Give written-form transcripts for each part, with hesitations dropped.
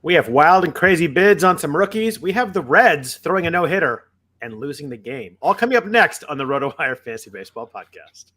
We have wild and crazy bids on some rookies. We have the Reds throwing a no-hitter and losing the game. All coming up next on the RotoWire Fantasy Baseball Podcast.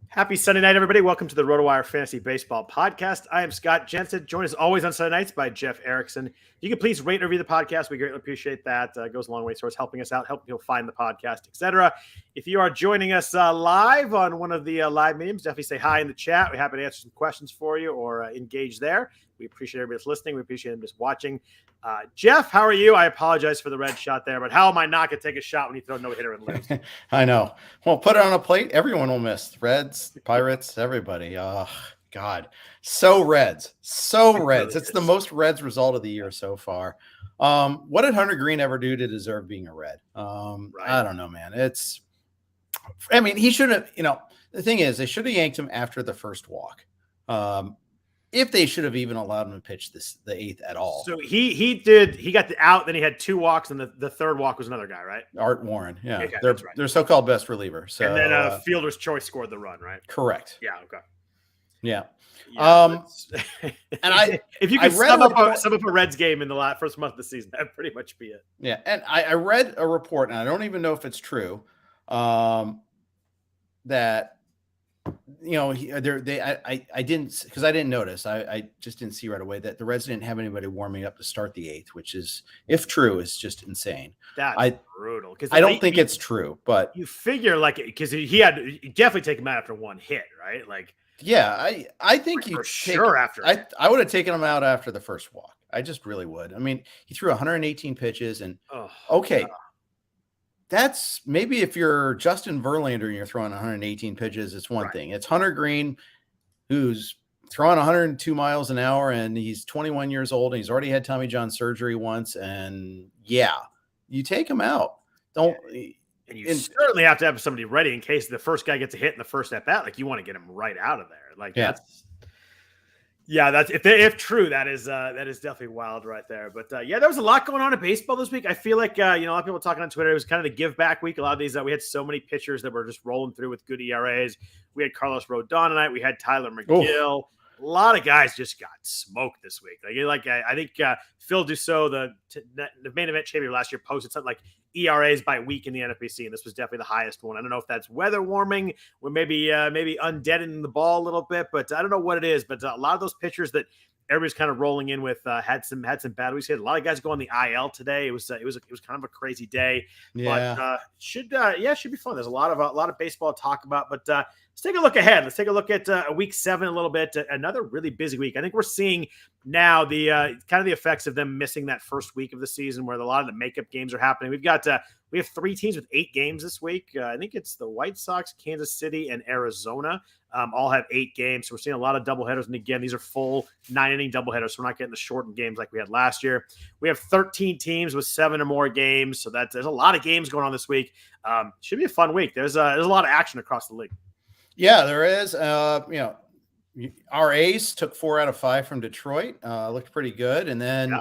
Happy Sunday night, everybody. Welcome to the RotoWire Fantasy Baseball Podcast. I am Scott Jenstad, joined as always on Sunday nights by Jeff Erickson. If you can please rate and review the podcast, we greatly appreciate that. It goes a long way towards helping us out, helping people find the podcast, etc. If you are joining us live on one of the live mediums, definitely say hi in the chat. We're happy to answer some questions for you or engage there. We appreciate everybody that's listening. We appreciate them just watching. Jeff, how are you? I apologize for the red shot there, but how am I not going to take a shot when you throw no-hitter and lose? I know. Well, put it on a plate. Everyone will miss. Reds, Pirates, everybody. Oh, God. So Reds. So Reds. It's the most Reds result of the year so far. What did Hunter Green ever do to deserve being a Red? I don't know, man. He shouldn't have, the thing is, they should have yanked him after the first walk. If they should have even allowed him to pitch the eighth at all. So he got the out, then he had two walks, and the third walk was another guy, right? Art Warren, yeah. Okay, they're so-called best reliever. So, and then Fielder's Choice scored the run, right? Correct. Yeah, okay. Yeah. And if you could sum up a Reds game in the first month of the season, that'd pretty much be it. Yeah, and I read a report, and I don't even know if it's true, that I didn't, because I didn't notice. I just didn't see right away that the Reds didn't have anybody warming up to start the eighth, which is, if true, is just insane. That's brutal. I don't think it's true, but you figure because he definitely take him out after one hit, right? Like, yeah, I think after I would have taken him out after the first walk. I just really would. I mean, he threw 118 pitches, and that's maybe if you're Justin Verlander and you're throwing 118 pitches, it's one thing. It's Hunter Green, who's throwing 102 miles an hour, and he's 21 years old, and he's already had Tommy John surgery once. And you take him out. You certainly have to have somebody ready in case the first guy gets a hit in the first at bat. Like, you want to get him right out of there. That's if true, that is definitely wild right there. But there was a lot going on in baseball this week. I feel like a lot of people talking on Twitter. It was kind of the give back week. A lot of these we had so many pitchers that were just rolling through with good ERAs. We had Carlos Rodon tonight. We had Tyler McGill. Oof. A lot of guys just got smoked this week. I think Phil Dussault, the main event champion last year, posted something like ERAs by week in the NFBC, and this was definitely the highest one. I don't know if that's weather warming or maybe undeadening the ball a little bit, but I don't know what it is. But a lot of those pitchers that everybody's kind of rolling in with had some bad weeks. A lot of guys go on the IL today. It was kind of a crazy day. Yeah. But should be fun. There's a lot of baseball to talk about. But let's take a look ahead. Let's take a look at week 7 a little bit. Another really busy week. I think we're seeing now the kind of the effects of them missing that first week of the season, where a lot of the makeup games are happening. We have 3 teams with 8 games this week. I think it's the White Sox, Kansas City, and Arizona. All have 8 games. So we're seeing a lot of doubleheaders. And again, these are full 9-inning doubleheaders. So we're not getting the shortened games like we had last year. We have 13 teams with 7 or more games. So there's a lot of games going on this week. Should be a fun week. There's a lot of action across the league. Yeah, there is. Our A's took 4 out of 5 from Detroit. Looked pretty good. And then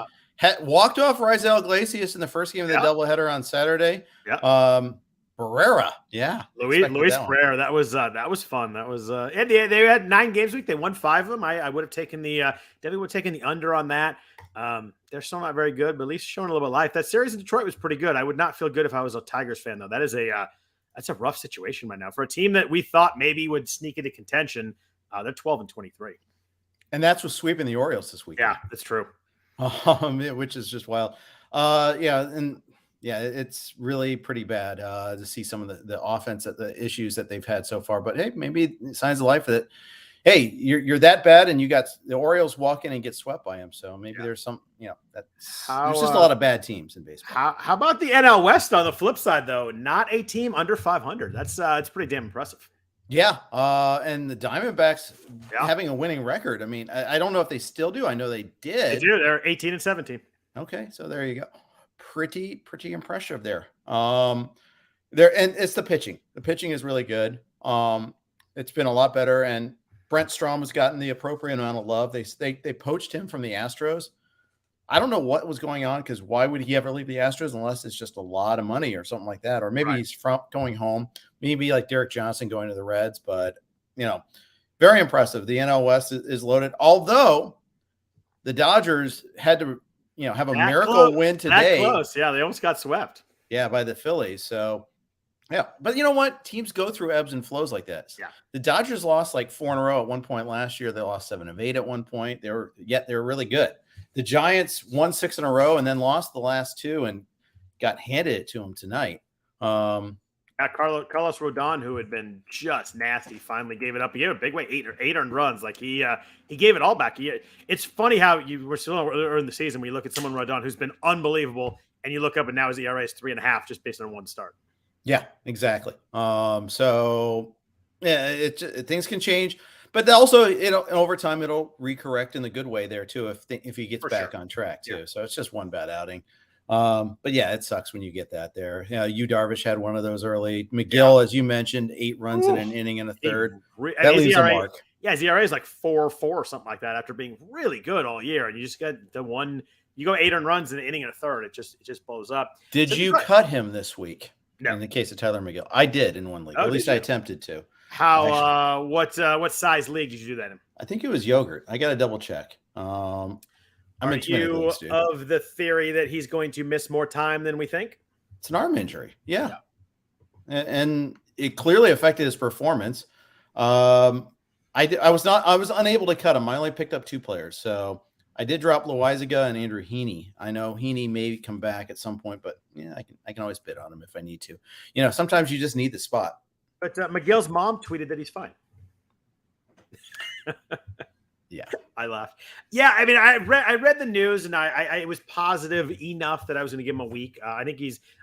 walked off Raisel Iglesias in the first game of the doubleheader on Saturday. Yeah. Barrera. Luis Barrera. That was fun. That was and they had 9 games a week. They won 5 of them. I would have taken definitely would have taken the under on that. They're still not very good, but at least showing a little bit of life. That series in Detroit was pretty good. I would not feel good if I was a Tigers fan, though. That is that's a rough situation right now for a team that we thought maybe would sneak into contention. They're 12-23. And that's what's sweeping the Orioles this week. Yeah, that's true. Which is just wild. It's really pretty bad to see some of the offense, the issues that they've had so far. But hey, maybe signs of life that, hey, you're that bad, and you got the Orioles walk in and get swept by them. So maybe there's some, there's just a lot of bad teams in baseball. How about the NL West on the flip side, though? Not a team under 500. It's pretty damn impressive. Yeah, and the Diamondbacks having a winning record. I mean, I don't know if they still do. I know they did. They do. They're 18-17. Okay, so there you go. Pretty impressive there. And it's the pitching. The pitching is really good. It's been a lot better, and Brent Strom has gotten the appropriate amount of love. They poached him from the Astros. I don't know what was going on, because why would he ever leave the Astros unless it's just a lot of money or something like that? Or maybe he's going home, maybe like Derek Johnson going to the Reds. But, very impressive. The NL West is loaded. Although the Dodgers had to, have a miracle win today. That close. Yeah, they almost got swept. Yeah, by the Phillies. So, yeah. But you know what? Teams go through ebbs and flows like this. Yeah. The Dodgers lost like 4 in a row at one point last year. They lost 7 of 8 at one point. They were really good. The Giants won 6 in a row and then lost the last 2 and got handed it to them tonight. Carlos Rodon, who had been just nasty, finally gave it up. He gave a big way, 8 earned runs. Like he gave it all back. It's funny how we're still early in the season when you look at someone Rodon who's been unbelievable, and you look up and now his ERA is 3.5 just based on 1 start. Yeah, exactly. So yeah, things can change. But also, over time, it'll recorrect in the good way there too if he gets back on track too. Yeah. So it's just one bad outing. But yeah, it sucks when you get that there. Yu Darvish had one of those early. McGill, as you mentioned, 8 runs in an inning and a third. That leaves a mark. Yeah, his ERA is like 4.4 or something like that after being really good all year. And you just get the one. You go 8 earned runs in an inning and a third. It just blows up. Did you cut him this week? No. In the case of Tyler McGill, I did in one league. At least I attempted to. How? What size league did you do that in? I think it was yogurt. I got to double check. I'm Are you of the theory that he's going to miss more time than we think? It's an arm injury. Yeah. And it clearly affected his performance. I was unable to cut him. I only picked up 2 players. So I did drop Loizaga and Andrew Heaney. I know Heaney may come back at some point, but yeah, I can always bid on him if I need to. Sometimes you just need the spot. But McGill's mom tweeted that he's fine. Yeah, I laughed. Yeah, I mean, I read the news and I was positive enough that I was going to give him a week. I think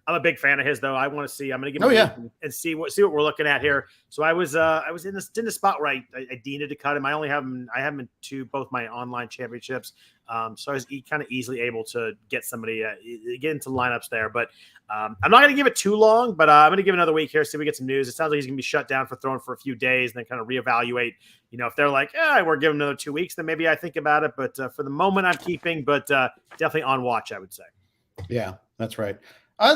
I'm a big fan of his though. I want to see. I'm going to give him a week and see what we're looking at here. So I was in the spot where I needed to cut him. I have him in both my online championships. So I was kind of easily able to get somebody get into lineups there. But I'm not going to give it too long. But I'm going to give it another week here. See if we get some news. It sounds like he's going to be shut down for throwing for a few days, and then kind of reevaluate. If they're like, we're giving another 2 weeks, then maybe I think about it. But for the moment, I'm keeping. But definitely on watch, I would say. Yeah, that's right. I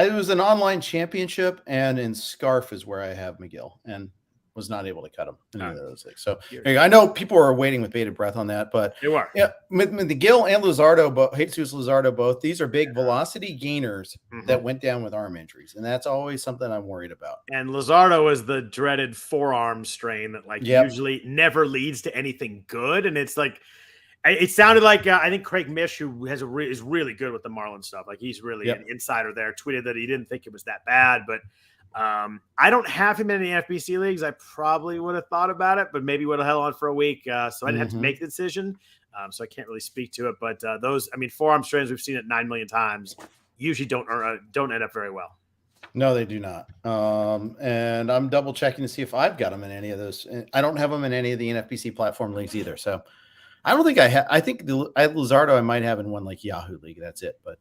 was an online championship, and in Scarf is where I have McGill, and was not able to cut him in any of those things. So I know people are waiting with bated breath on that, but they were. Yeah, McGill and Luzardo, Jesus Luzardo, both these are big velocity gainers that went down with arm injuries, and that's always something I'm worried about. And Luzardo is the dreaded forearm strain that usually never leads to anything good, and it's like. It sounded like I think Craig Mish, who is really good with the Marlins stuff, like he's really an insider there, tweeted that he didn't think it was that bad. But I don't have him in any FBC leagues. I probably would have thought about it, but maybe would have held on for a week. So I didn't have to make the decision. So I can't really speak to it. But forearm strains, we've seen it 9 million times, usually don't end up very well. No, they do not. And I'm double checking to see if I've got them in any of those. I don't have them in any of the NFBC platform leagues either. So I don't think I have. I think I have Luzardo. I might have in one like Yahoo League. That's it. But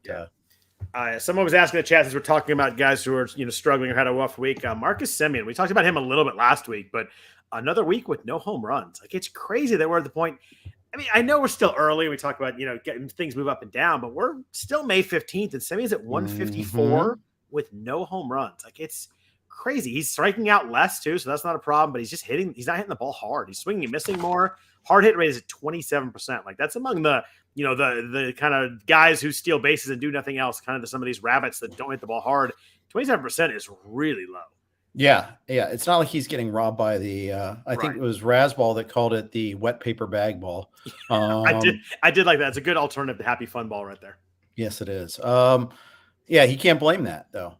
someone was asking in the chat as we're talking about guys who are struggling or had a rough week. Marcus Semien. We talked about him a little bit last week, but another week with no home runs. Like it's crazy that we're at the point. I mean, I know we're still early. We talk about getting things move up and down, but we're still May 15th, and Semien's at 154 with no home runs. Like it's crazy. He's striking out less too, so that's not a problem. But he's just hitting. He's not hitting the ball hard. He's swinging and missing more. Hard hit rate is at 27%. Like that's among the the kind of guys who steal bases and do nothing else. Kind of some of these rabbits that don't hit the ball hard. 27% is really low. Yeah. It's not like he's getting robbed by the. I think it was Rasball that called it the wet paper bag ball. I did like that. It's a good alternative to Happy Fun Ball right there. Yes, it is. Yeah, he can't blame that though.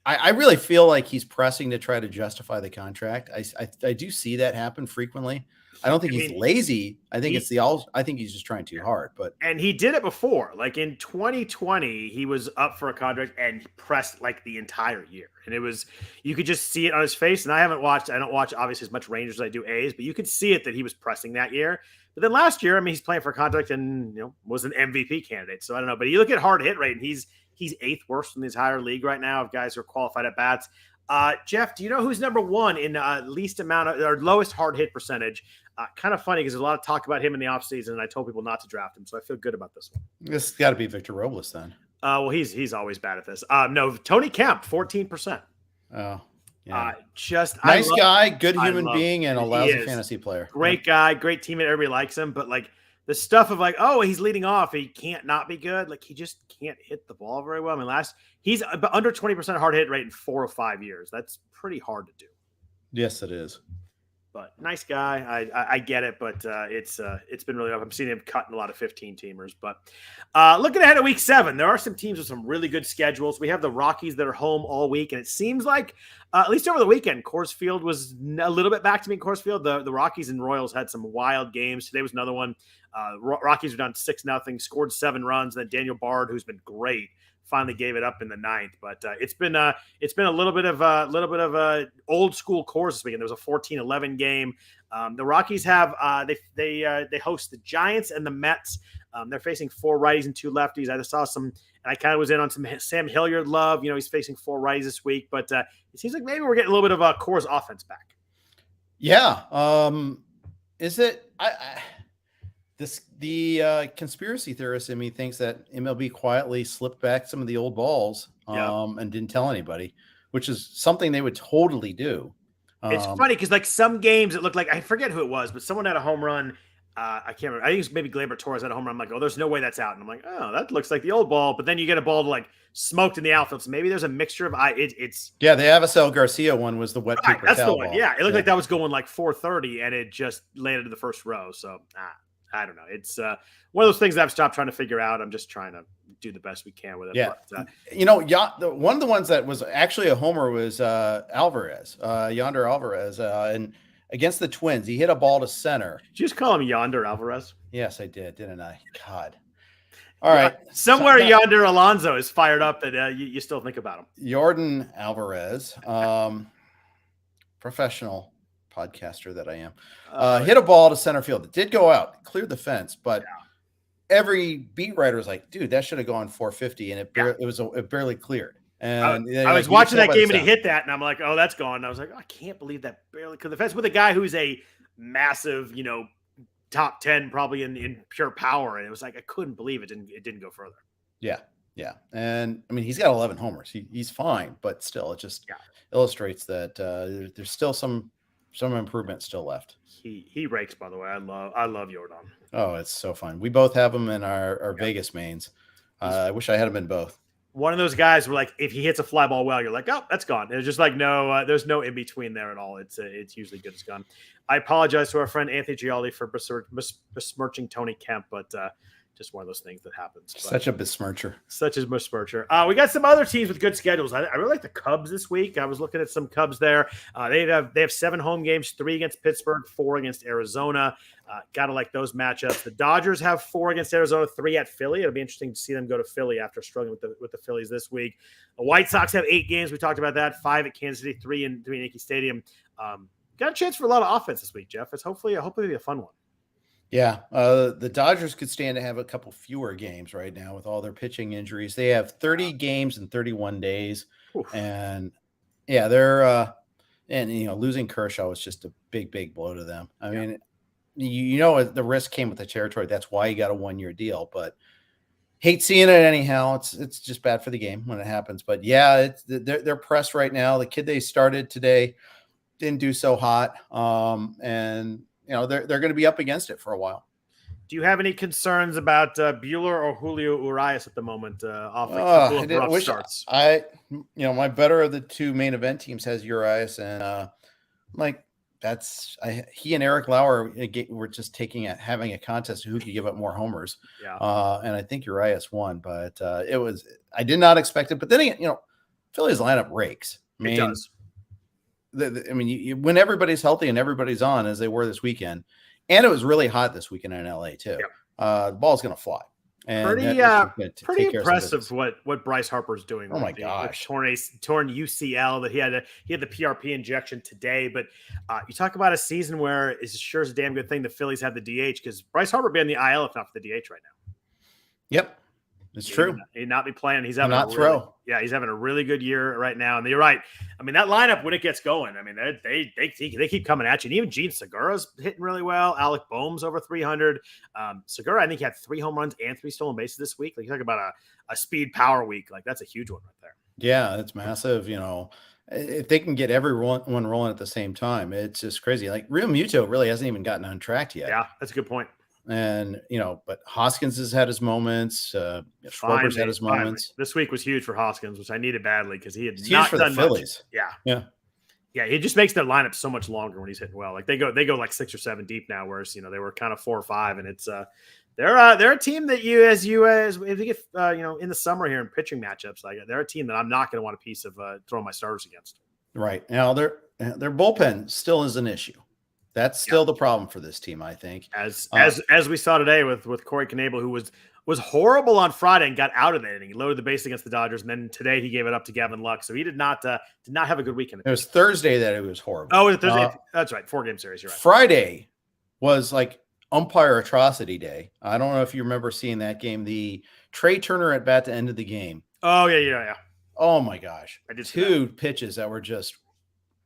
I really feel like he's pressing to try to justify the contract. I do see that happen frequently. I don't think he's lazy. I think I think he's just trying too hard. And he did it before. Like in 2020, he was up for a contract and pressed like the entire year. And you could just see it on his face. And I don't watch obviously as much Rangers as I do A's, but you could see it that he was pressing that year. But then last year, I mean, he's playing for a contract and was an MVP candidate. So I don't know. But you look at hard hit rate, and he's 8th worst in the entire league right now of guys who are qualified at bats. Jeff, do you know who's number one in least amount of or lowest hard hit percentage? Kind of funny because there's a lot of talk about him in the offseason, and I told people not to draft him, so I feel good about this one. This got to be Victor Robles then. Well, he's always bad at this. No, Tony Kemp, 14%. Oh, yeah. Nice guy, good human being, and a lousy fantasy player. Great guy, great teammate. Everybody likes him, but like the stuff of like, oh, he's leading off, he can't not be good. Like he just can't hit the ball very well. I mean, he's under 20% hard hit rate in 4 or 5 years. That's pretty hard to do. Yes, it is. But nice guy. I get it, but it's been really rough. I'm seeing him cut in a lot of 15 teamers. But looking ahead at week 7, there are some teams with some really good schedules. We have the Rockies that are home all week, and it seems like at least over the weekend, Coors Field was a little bit back to being Coors Field. The Rockies and Royals had some wild games. Today was another one. Rockies were down 6-0, scored 7 runs. Then Daniel Bard, who's been great, finally gave it up in the 9th. But it's been a little bit of old school Coors this weekend. There was a 14-11 game. The Rockies have they host the Giants and the Mets. They're facing 4 righties and 2 lefties. I just saw some, and I kind of was in on some Sam Hilliard love. You know, he's facing 4 righties this week, but it seems like maybe we're getting a little bit of a Coors offense back. Yeah. Is it? The conspiracy theorist in me thinks that MLB quietly slipped back some of the old balls and didn't tell anybody, which is something they would totally do. It's funny because like some games it looked like, I forget who it was, but someone had a home run. I can't remember. I think it's maybe Gleyber Torres had a home run. I'm like, oh, there's no way that's out. And I'm like, oh, that looks like the old ball. But then you get a ball to like smoked in the outfield. So maybe there's a mixture of it's. Yeah, the Avisel Garcia one was the wet paper That's the towel one. ball. Yeah, it looked like that was going like 430 and it just landed in the first row. So I don't know. It's one of those things that I've stopped trying to figure out. I'm just trying to do the best we can with it. Yeah. But, one of the ones that was actually a homer was Alvarez, Yonder Alvarez. And against the Twins, he hit a ball to center. Did you just call him Yonder Alvarez? Yes, I did, didn't I? God. All right. Somewhere Yonder Alonso is fired up that you still think about him. Jordan Alvarez, professional podcaster that I am, hit a ball to center field. It did go out, cleared the fence, but every beat writer was like, dude, that should have gone 450, and it barely cleared. And I was watching that game and he hit that, and I'm like, oh, that's gone. And I was like, oh, I can't believe that barely cleared the fence with a guy who's a massive, top 10 probably in pure power. And it was like, I couldn't believe it didn't go further. Yeah. Yeah. And I mean, he's got 11 homers. He's fine, but still, it just illustrates that there's still some improvement still left. He rakes, by the way. I love Jordan. Oh, it's so fun. We both have him in our Vegas mains. I wish I had him in both. One of those guys where, like, if he hits a fly ball well, you're like, oh, that's gone. It's just like there's no in between there at all. It's usually good as gone. I apologize to our friend Anthony Gialdi for besmirching Tony Kemp, but just one of those things that happens. Such a besmircher. Such as besmircher. We got some other teams with good schedules. I really like the Cubs this week. I was looking at some Cubs there. They have 7 home games, 3 against Pittsburgh, 4 against Arizona. Got to like those matchups. The Dodgers have 4 against Arizona, 3 at Philly. It'll be interesting to see them go to Philly after struggling with the Phillies this week. The White Sox have 8 games. We talked about that. 5 at Kansas City, 3 in Yankee Stadium. Got a chance for a lot of offense this week, Jeff. It's hopefully be a fun one. Yeah, the Dodgers could stand to have a couple fewer games right now with all their pitching injuries. They have 30 games in 31 days. Oof. And they're losing Kershaw was just a big blow to them. I mean, the risk came with the territory. That's why you got a 1-year deal, but hate seeing it anyhow. It's just bad for the game when it happens. But yeah, they're pressed right now. The kid they started today didn't do so hot, and they're going to be up against it for a while. Do you have any concerns about Buehler or Julio Urias at the moment? Off a couple of starts. My better of the 2 main event teams has Urias, and he and Eric Lauer were just having a contest who could give up more homers. Yeah. And I think Urias won, but I did not expect it. But then again, Philly's lineup rakes. It does. When everybody's healthy and everybody's on, as they were this weekend, and it was really hot this weekend in LA too. Yeah. The ball's going to fly. And pretty impressive what Bryce Harper's doing. Oh my gosh, torn UCL that he had the PRP injection today. But you talk about a season where it's sure is a damn good thing the Phillies have the DH because Bryce Harper be on the IL if not for the DH right now. Yep. It's true. He'd not be playing. He's I'm having not throw. Yeah, he's having a really good year right now. And you're right. I mean, that lineup when it gets going, I mean, they keep coming at you. And even Gene Segura's hitting really well. Alec Boehm's over 300. Segura, I think he had 3 home runs and 3 stolen bases this week. Like, you talk about a speed power week. Like, that's a huge one right there. Yeah, it's massive. If they can get everyone rolling at the same time, it's just crazy. Like Real Muto really hasn't even gotten on track yet. Yeah, that's a good point. And, but Hoskins has had his moments. Schwarber's had his moments. This week was huge for Hoskins, which I needed badly because he had It's not huge for done the Phillies. much. Yeah. Yeah. Yeah, he just makes their lineup so much longer when he's hitting well. Like they go like 6 or 7 deep now, whereas they were kind of 4 or 5, and it's they're a team that as if you get in the summer here in pitching matchups, like they're a team that I'm not going to want a piece of throwing my starters against. Right now, their bullpen still is an issue. That's still the problem for this team, I think. As we saw today with Corey Knebel, who was horrible on Friday and got out of the inning. He loaded the base against the Dodgers, and then today he gave it up to Gavin Lux. So he did not have a good weekend. It was Thursday that it was horrible. Oh, it was Thursday. That's right. 4-game series. You're right. Friday was like umpire atrocity day. I don't know if you remember seeing that game. The Trey Turner at bat to end of the game. Oh yeah. Oh my gosh! I did 2 pitches that were just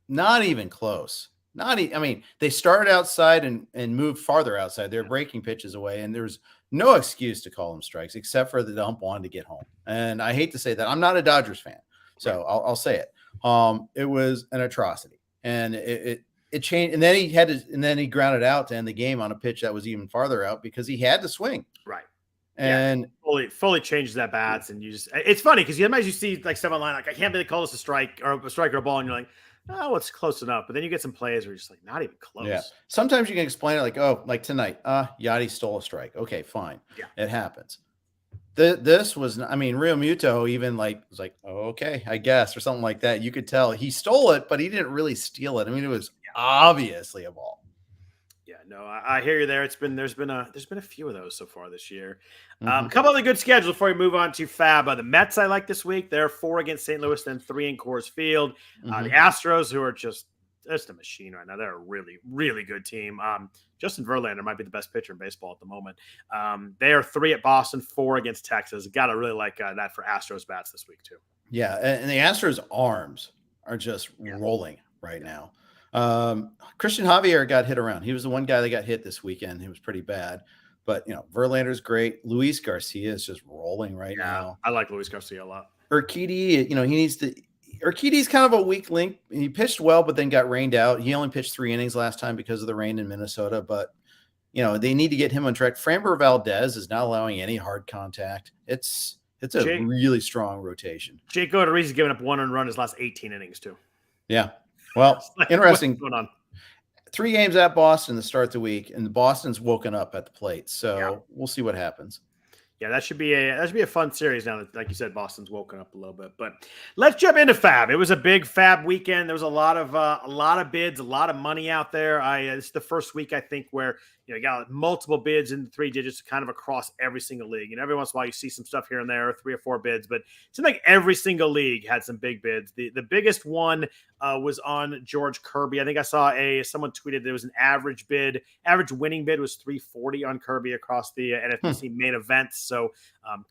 not even close. They started outside and moved farther outside. They're breaking pitches away, and there's no excuse to call them strikes except for the ump wanted to get home. And I hate to say that. I'm not a Dodgers fan, so I'll say it. It was an atrocity, and it changed. And then he grounded out to end the game on a pitch that was even farther out because he had to swing. Right. And fully changes that bats, and it's funny because sometimes you see like stuff online like I can't believe they call this a strike or a ball, and you're like, oh, it's close enough. But then you get some plays where you're just like, not even close. Yeah. Sometimes you can explain it like, oh, like tonight, Yachty stole a strike. Okay, fine. Yeah. It happens. This was, Real Muto even was like, oh, okay, I guess, or something like that. You could tell he stole it, but he didn't really steal it. It was obviously a ball. Yeah, no, I hear you there. There's been a few of those so far this year. Mm-hmm. A couple of the good schedules before we move on to FAAB. The Mets I like this week. They're 4 against St. Louis, then 3 in Coors Field. Mm-hmm. The Astros, who are just a machine right now. They're a really, really good team. Justin Verlander might be the best pitcher in baseball at the moment. They are 3 at Boston, 4 against Texas. Got to really like that for Astros bats this week too. Yeah, and the Astros arms are just rolling right now. Christian Javier got hit around. He was the one guy that got hit this weekend. He was pretty bad, but Verlander's great. Luis Garcia is just rolling right now. I like Luis Garcia a lot. Urquidy, Urquidy's kind of a weak link. He pitched well, but then got rained out. He only pitched 3 innings last time because of the rain in Minnesota, but they need to get him on track. Framber Valdez is not allowing any hard contact. It's a really strong rotation. Jake Odorizzi has given up 1 run his last 18 innings too. Yeah. Well, interesting. What's going on? 3 games at Boston to start the week, and Boston's woken up at the plate. So we'll see what happens. Yeah, that should be a fun series now that, like you said, Boston's woken up a little bit. But let's jump into FAAB. It was a big FAAB weekend. There was a lot of bids, a lot of money out there. It's the first week I think where you got multiple bids in 3 digits, kind of across every single league. Every once in a while you see some stuff here and there, 3 or 4 bids, but it seemed like every single league had some big bids. The biggest one was on George Kirby. I think I saw someone tweeted there was an average winning bid was $340 on Kirby across the NFBC main events. So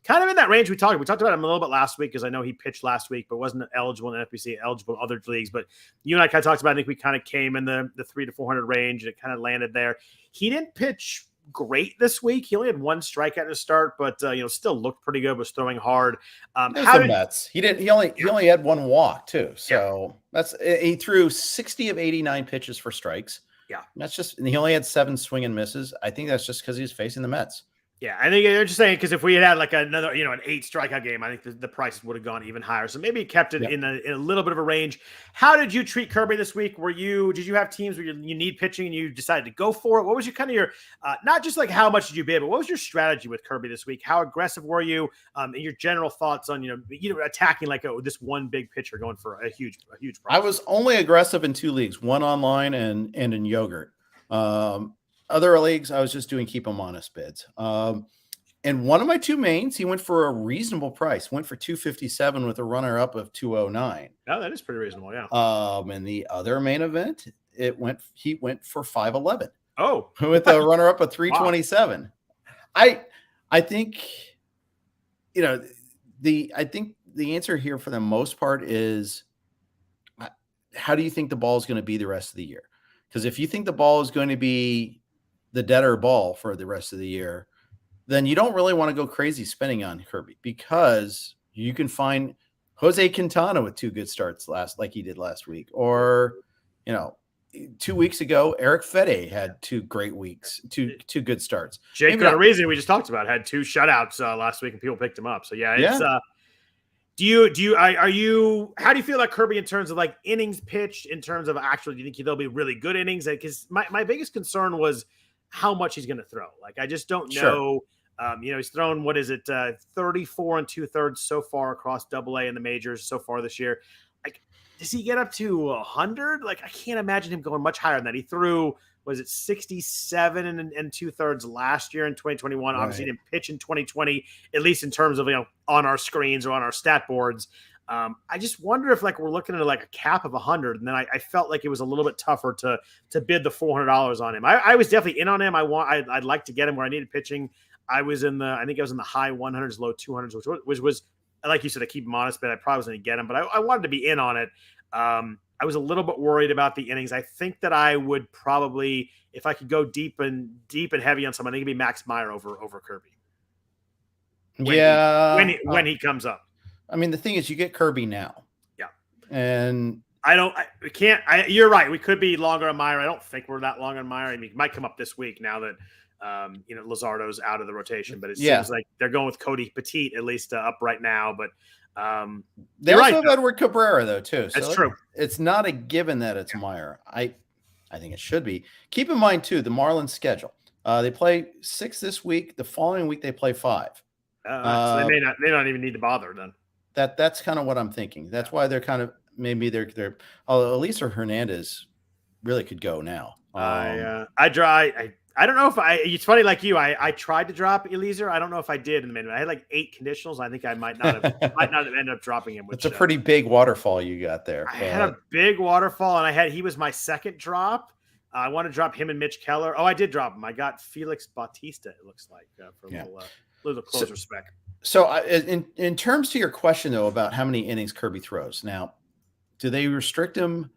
kind of in that range we talked about him a little bit last week because I know he pitched last week, but wasn't eligible in NFBC, eligible in other leagues. But you and I kind of talked about, I think we kind of came in the 300 to 400 range and it kind of landed there. He didn't pitch great this week. He only had 1 strikeout to start, but still looked pretty good, was throwing hard. Nuts. He only had 1 walk too. So he threw 60 of 89 pitches for strikes. Yeah. And he only had 7 swing and misses. I think that's just because he was facing the Mets. Yeah, I think they're just saying because if we had like another, an 8 strikeout game, I think the prices would have gone even higher. So maybe it kept it in a little bit of a range. How did you treat Kirby this week? Did you have teams where you need pitching and you decided to go for it? What was your not just like how much did you bid, but what was your strategy with Kirby this week? How aggressive were you? And your general thoughts on attacking like this one big pitcher going for a huge price? I was only aggressive in 2 leagues, one online and in yogurt. Other leagues, I was just doing keep them honest bids. And one of my 2 mains, he went for a reasonable price. Went for $257 with a runner up of $209. Oh, that is pretty reasonable, yeah. And the other main event, he went for $511. Oh, with a runner up of $327. Wow. I think I think the answer here for the most part is, how do you think the ball is going to be the rest of the year? Because if you think the ball is going to be the deader ball for the rest of the year, then you don't really want to go crazy spending on Kirby, because you can find Jose Quintana with 2 good starts like he did last week. Or, 2 weeks ago, Eric Fede had 2 great weeks, two good starts. Jake Odorizzi, we just talked about, had 2 shutouts last week and people picked him up. So it's how do you feel about Kirby in terms of like innings pitched, in terms of actually, do you think there'll be really good innings? Because my biggest concern was how much he's going to throw. Like, I just don't know. He's thrown, 34 2/3 so far across AA in the majors so far this year. Like, does he get up to 100? Like, I can't imagine him going much higher than that. He threw, 67 and 2/3 last year in 2021. Right. Obviously, he didn't pitch in 2020, at least in terms of, on our screens or on our stat boards. I just wonder if we're looking at a cap of 100, and then I felt like it was a little bit tougher to bid the $400 on him. I was definitely in on him. I'd like to get him where I needed pitching. I think I was in the high 100s, low 200s, which was, like you said, to keep him honest, but I probably wasn't going to get him. But I wanted to be in on it. I was a little bit worried about the innings. I think that I would probably, if I could go deep and heavy on someone, I think it'd be Max Meyer over Kirby. When he comes up. I mean, the thing is, you get Kirby now. Yeah. And you're right. We could be longer on Meyer. I don't think we're that long on Meyer. I mean, he might come up this week now that, Luzardo's out of the rotation, but it seems like they're going with Cody Petit at least up right now. But they also have Edward Cabrera though too. So that's true. It's not a given that it's Meyer. I think it should be. Keep in mind too, the Marlins schedule. They play 6 this week. The following week they play 5. So they may not even need to bother then. That's kind of what I'm thinking. That's why they're kind of, maybe they're Eliezer Hernandez really could go now. I don't know if it's funny, like you, I tried to drop Eliezer. I don't know if I did in the minute. I had 8 conditionals. I think I might not have ended up dropping him. It's a pretty big waterfall you got there. I had a big waterfall, and he was my second drop. I want to drop him and Mitch Keller. Oh, I did drop him. I got Felix Bautista, it looks like, for a little closer spec. So in terms to your question, though, about how many innings Kirby throws, now, do they restrict him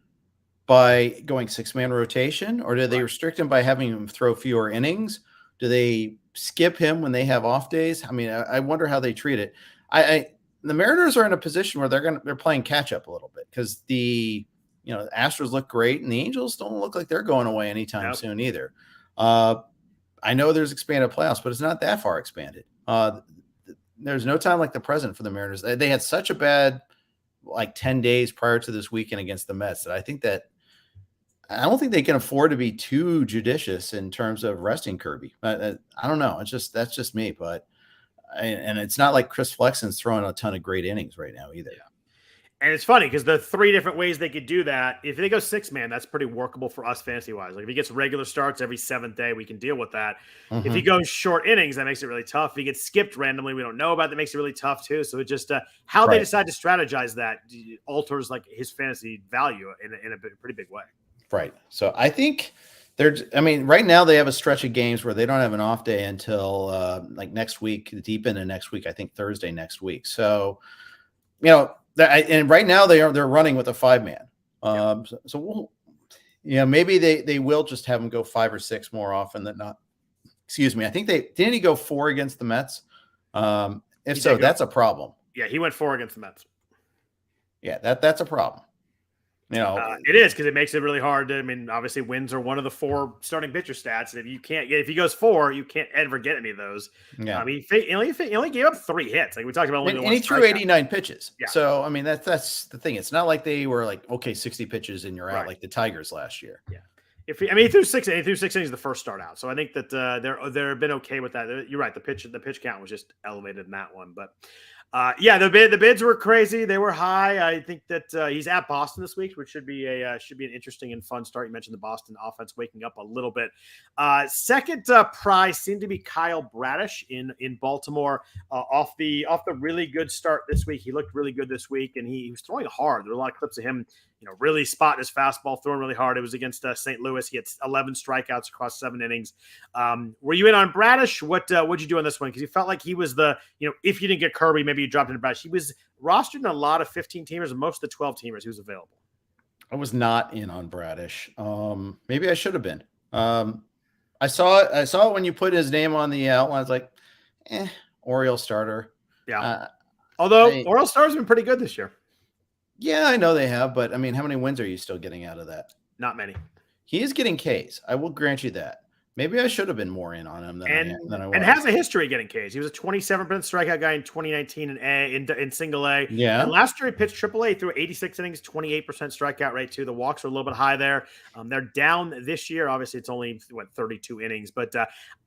by going 6-man rotation, or do they restrict him by having him throw fewer innings? Do they skip him when they have off days? I mean, I wonder how they treat it. The Mariners are in a position where they're playing catch up a little bit, because the Astros look great and the Angels don't look like they're going away anytime soon either. I know there's expanded playoffs, but it's not that far expanded. There's no time like the present for the Mariners. They had such a bad 10 days prior to this weekend against the Mets that I don't think they can afford to be too judicious in terms of resting Kirby. I don't know. That's just me, and it's not like Chris Flexen's throwing a ton of great innings right now either. Yeah. And it's funny because the 3 different ways they could do that. If they go 6-man, that's pretty workable for us fantasy wise. Like if he gets regular starts every 7th day, we can deal with that. Mm-hmm. If he goes short innings, that makes it really tough. If he gets skipped randomly, we don't know about, that makes it really tough too. So it just how they decide to strategize that alters his fantasy value in a pretty big way. Right. So I think right now they have a stretch of games where they don't have an off day until next week, deep into next week. I think Thursday next week. So and right now they're running with a 5-man. Maybe they will just have him go 5 or 6 more often than not. Excuse me. I think didn't he go 4 against the Mets? If so, that's a problem. Yeah, he went 4 against the Mets. Yeah, that's a problem. It is, because it makes it really hard to. I mean, obviously, wins are one of the 4 starting pitcher stats. And if he goes 4, you can't ever get any of those. Yeah, I mean, he only gave up 3 hits. Like we talked about, and he threw 89 pitches. Yeah. So I mean, that's the thing. It's not like they were 60 pitches and you're out like the Tigers last year. Yeah. He threw 6 innings the first start out. So I think that they've been okay with that. You're right. The pitch count was just elevated in that one, but. The bids were crazy. They were high. I think that he's at Boston this week, which should be an interesting and fun start. You mentioned the Boston offense waking up a little bit. Second prize seemed to be Kyle Bradish in Baltimore off the really good start this week. He looked really good this week, and he was throwing hard. There were a lot of clips of him, really spotting his fastball, throwing really hard. It was against St. Louis. Lewis. He had 11 strikeouts across 7 innings. Were you in on Bradish? What'd you do on this one? Because you felt like he was if you didn't get Kirby, maybe you dropped into Bradish. He was rostered in a lot of 15 teamers and most of the 12 teamers. He was available. I was not in on Bradish. Maybe I should have been. I saw it when you put his name on the outline. I was like, Oriole starter. Yeah. Although Oriole starter's been pretty good this year. Yeah, I know they have, but I mean, how many wins are you still getting out of that? Not many. He is getting Ks. I will grant you that. Maybe I should have been more in on him than I was. And has a history of getting Ks. He was a 27% strikeout guy in 2019 in single A. Yeah. And last year he pitched triple A through 86 innings, 28% strikeout rate too. The walks are a little bit high there. They're down this year. Obviously, it's only 32 innings, but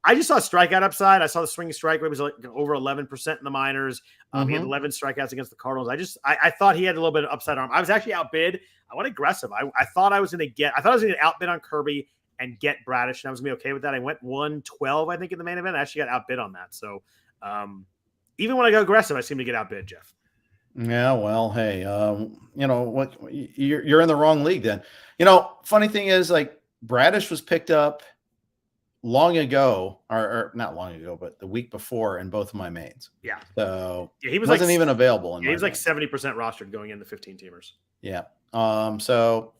I just saw strikeout upside. I saw the swinging strike rate was like over 11% in the minors. He had 11 strikeouts against the Cardinals. I thought he had a little bit of upside arm. I was actually outbid. I went aggressive. I thought I was going to outbid on Kirby and get Bradish, and I was going to be okay with that. I went 112, I think, in the main event. I actually got outbid on that. So even when I go aggressive, I seem to get outbid, Jeff. Yeah, well, hey, what? You're in the wrong league then. Funny thing is, like, Bradish was picked up long ago, or not long ago, but the week before in both of my mains. Yeah. So he wasn't even available. He was like 70% rostered going into 15 teamers. Yeah. So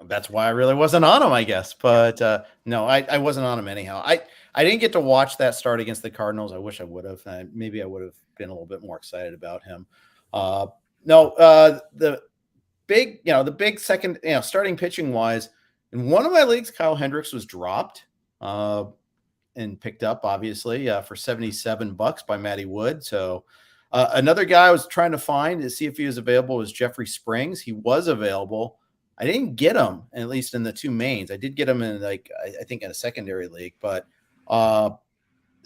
that's why I really wasn't on him, I guess. But no, I wasn't on him anyhow. I didn't get to watch that start against the Cardinals. I wish I would have. Maybe I would have been a little bit more excited about him. The big second, starting pitching wise, in one of my leagues, Kyle Hendricks was dropped and picked up, obviously, for $77 by Matty Wood. So another guy I was trying to find to see if he was available was Jeffrey Springs. He was available. I didn't get him, at least in the 2 mains. I did get him in, I think, in a secondary league. But the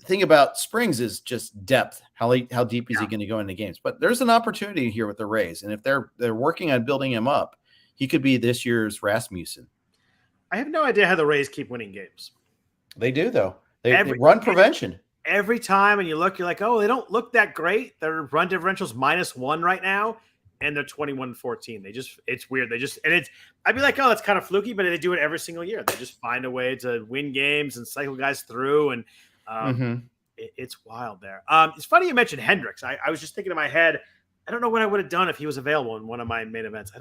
thing about Springs is just depth. How deep is he going to go into games? But there's an opportunity here with the Rays, and if they're working on building him up, he could be this year's Rasmussen. I have no idea how the Rays keep winning games. They do, though. They run prevention. Every time, and you look, you're like, oh, they don't look that great. Their run differential's -1 right now. And they're 21-14. It's weird. I'd be like, oh, that's kind of fluky, but they do it every single year. They just find a way to win games and cycle guys through. And it's wild there. It's funny you mentioned Hendricks. I was just thinking in my head, I don't know what I would have done if he was available in one of my main events.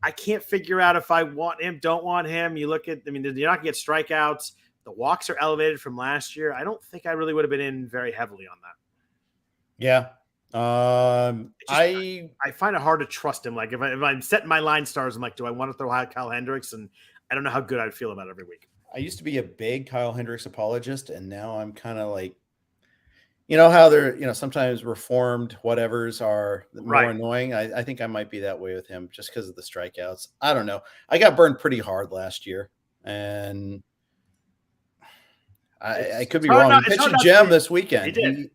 I can't figure out if I want him, don't want him. You look at, you're not going to get strikeouts. The walks are elevated from last year. I don't think I really would have been in very heavily on that. Yeah. I find it hard to trust him. Like if I'm setting my line stars, I'm like, do I want to throw out Kyle Hendricks? And I don't know how good I'd feel about it every week. I used to be a big Kyle Hendricks apologist, and now I'm kind of like, how they're, sometimes reformed whatevers are more annoying. I think I might be that way with him just because of the strikeouts. I don't know. I got burned pretty hard last year, and I could be wrong. He pitched a gem this weekend. He did.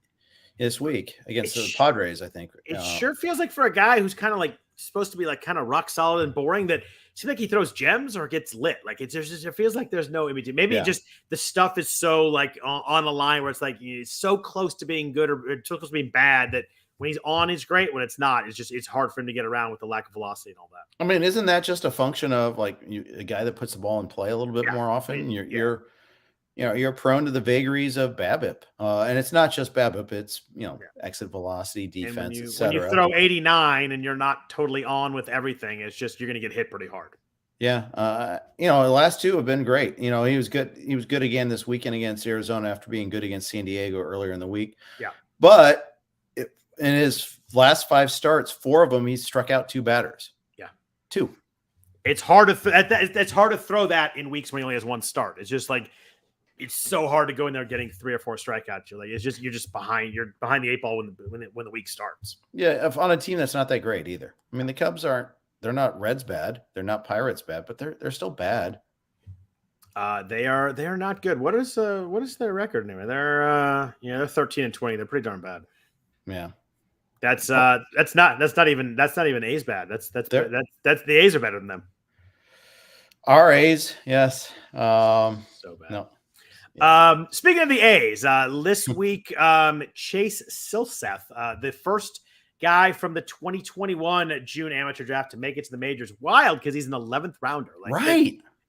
This week against the Padres, I think. It sure feels like for a guy who's kind of like supposed to be like kind of rock solid and boring that seems like he throws gems or gets lit. Like it feels like there's no image. Maybe just the stuff is so like on the line where it's like it's so close to being good or so close to being bad that when he's on, he's great. When it's not, it's hard for him to get around with the lack of velocity and all that. I mean, isn't that just a function of like a guy that puts the ball in play a little bit more often? You're prone to the vagaries of BABIP. And it's not just BABIP, it's, exit velocity, defense, etc. When you throw 89 and you're not totally on with everything, it's just you're going to get hit pretty hard. Yeah. The last 2 have been great. He was good. He was good again this weekend against Arizona after being good against San Diego earlier in the week. Yeah. But in his last 5 starts, 4 of them, he struck out 2 batters. Yeah. 2. It's hard to it's hard to throw that in weeks when he only has 1 start. It's just like, it's so hard to go in there getting 3 or 4 strikeouts. You're just behind. You're behind the 8 ball when the week starts. Yeah, on a team that's not that great either. I mean, the Cubs they're not Reds bad. They're not Pirates bad, but they're still bad. They are not good. What is their record anyway? They're 13-20. They're pretty darn bad. Yeah. That's not even A's bad. That's the A's are better than them. Our A's, yes. So bad. No. Yeah. Speaking of the A's, this week, Chase Silseth, the first guy from the 2021 June amateur draft to make it to the majors. Wild because he's an 11th rounder.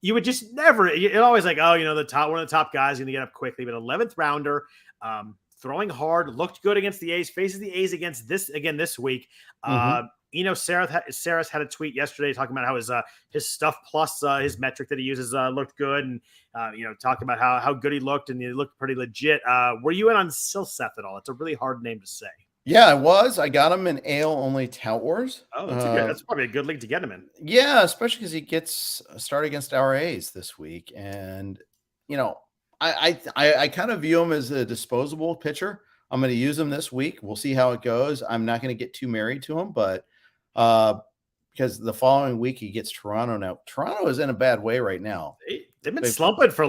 you would just never. It always like, oh, one of the top guys going to get up quickly, but 11th rounder, throwing hard, looked good against the A's. Faces the A's against this week. Saris had a tweet yesterday talking about how his stuff plus his metric that he uses looked good, and talking about how good he looked, and he looked pretty legit. Were you in on Silseth at all? It's a really hard name to say. Yeah, I was. I got him in AL only Tout Wars. Oh, that's probably a good league to get him in. Yeah, especially because he gets started against our A's this week, and I kind of view him as a disposable pitcher. I'm going to use him this week. We'll see how it goes. I'm not going to get too married to him, but because the following week he gets Toronto. Now Toronto is in a bad way right now. They've been slumping for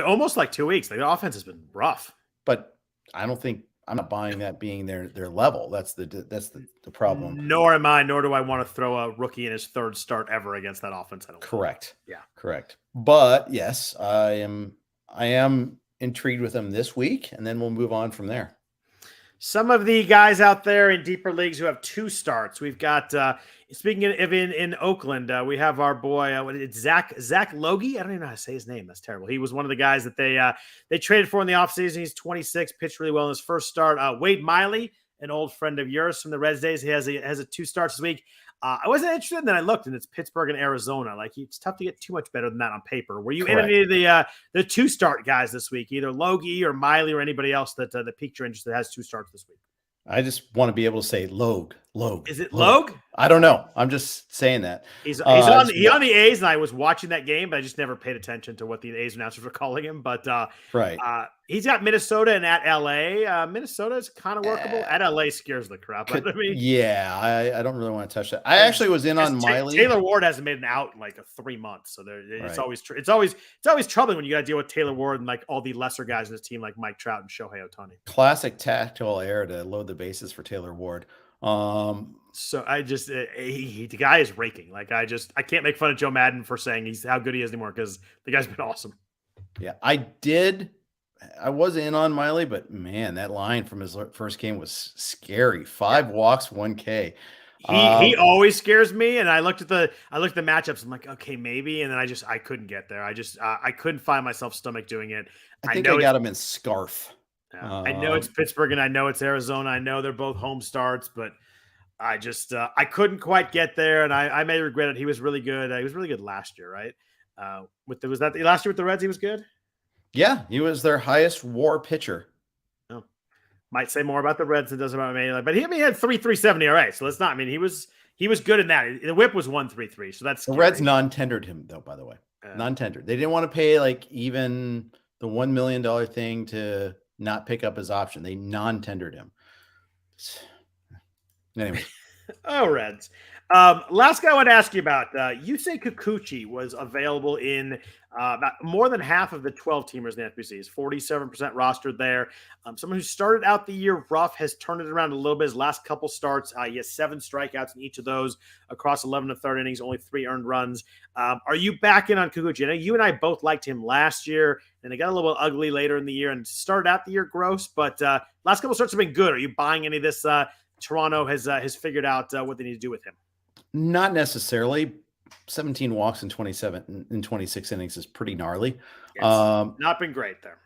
almost 2 weeks. The offense has been rough, but I'm not buying that being their level. That's the problem. Nor am I. Nor do I want to throw a rookie in his third start ever against that offense. Correct. Yeah. Correct. But yes, I am intrigued with him this week, and then we'll move on from there. Some of the guys out there in deeper leagues who have 2 starts, we've got. Speaking of in Oakland, we have our boy Zach Logie. I don't even know how to say his name. That's terrible. He was one of the guys that they traded for in the offseason. He's 26, pitched really well in his first start. Wade Miley, an old friend of yours from the Reds days, he has a 2 starts this week. I wasn't interested, and then I looked, and it's Pittsburgh and Arizona. It's tough to get too much better than that on paper. Were you in any of the 2 start guys this week, either Logie or Miley or anybody else that piqued your interest that has 2 starts this week? I just want to be able to say Logue. Is it Logue? I don't know. I'm just saying that. He's on the A's, and I was watching that game, but I just never paid attention to what the A's announcers were calling him. But he's got Minnesota and at LA. Minnesota is kind of workable. At LA scares the crap out of me. Yeah, I don't really want to touch that. I actually was in on Miley. Taylor Ward hasn't made an out in 3 months, so it's always troubling when you got to deal with Taylor Ward and all the lesser guys in his team like Mike Trout and Shohei Ohtani. Classic tactical error to load the bases for Taylor Ward. So I just the guy is raking. I can't make fun of Joe Madden for saying he's how good he is anymore because the guy's been awesome. Yeah, I was in on Miley, but man, that line from his first game was scary. 5 walks, 1 K. He always scares me. And I looked at the matchups. I'm like, okay, maybe. And then I couldn't get there. I couldn't find myself stomach doing it. I think I got him in Scarf. I know it's Pittsburgh and I know it's Arizona. I know they're both home starts, but I I couldn't quite get there, and I may regret it. He was really good. He was really good last year, right? Was that last year with the Reds? He was good. Yeah, he was their highest WAR pitcher. Oh, might say more about the Reds than does about me. But he had 3.37 ERA, so let's not. I mean, he was good in that. The WHIP was 1.33, so that's the Reds non-tendered him though. By the way, non-tendered. They didn't want to pay even the $1 million thing to not pick up his option. They non-tendered him. Anyway. Oh, Reds. Last guy I want to ask you about, Yusei Kikuchi was available in about more than half of the 12-teamers in the FBC. He's 47% rostered there. Someone who started out the year rough has turned it around a little bit. His last couple starts, he has 7 strikeouts in each of those across 11 and 3rd innings, only 3 earned runs. Are you back in on Kikuchi? I know you and I both liked him last year, and it got a little ugly later in the year and started out the year gross, but last couple starts have been good. Are you buying any of this? Toronto has figured out what they need to do with him. Not necessarily. 17 walks in 26 innings is pretty gnarly. Not been great there.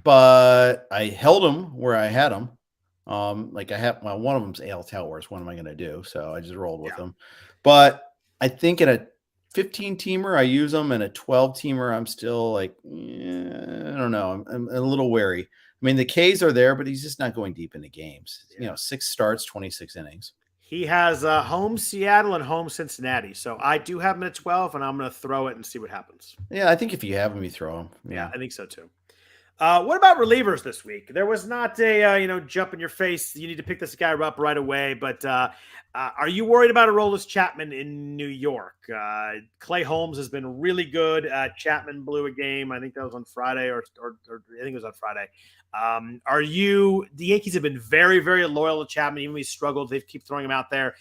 But I held him where I had him. I have one of them's AL Towers. What am I going to do? So I just rolled with them. But I think in a 15-teamer, I use them. In a 12-teamer, I'm still I don't know. I'm a little wary. I mean, the Ks are there, but he's just not going deep into games. 6 starts, 26 innings. He has home Seattle and home Cincinnati. So I do have him at 12, and I'm going to throw it and see what happens. Yeah, I think if you have him, you throw him. Yeah, I think so too. What about relievers this week? There was not a jump in your face. You need to pick this guy up right away. But are you worried about Aroldis Chapman in New York? Clay Holmes has been really good. Chapman blew a game. I think that was on Friday, or I think it was on Friday. The Yankees have been very, very loyal to Chapman, even when he struggled. They keep throwing him out there.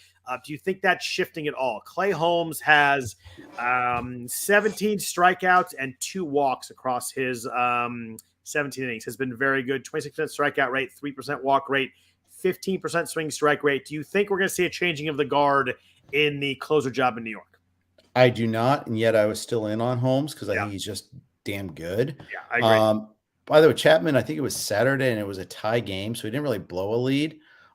Do you think that's shifting at all? Clay Holmes has 17 strikeouts and 2 walks across his 17 innings. Has been very good. 26% strikeout rate, 3% walk rate, 15% swing strike rate. Do you think we're going to see a changing of the guard in the closer job in New York? I do not, and yet I was still in on Holmes because I Yeah. think he's just damn good. Yeah, I agree. By the way, Chapman, I think it was Saturday, and it was a tie game, so he didn't really blow a lead.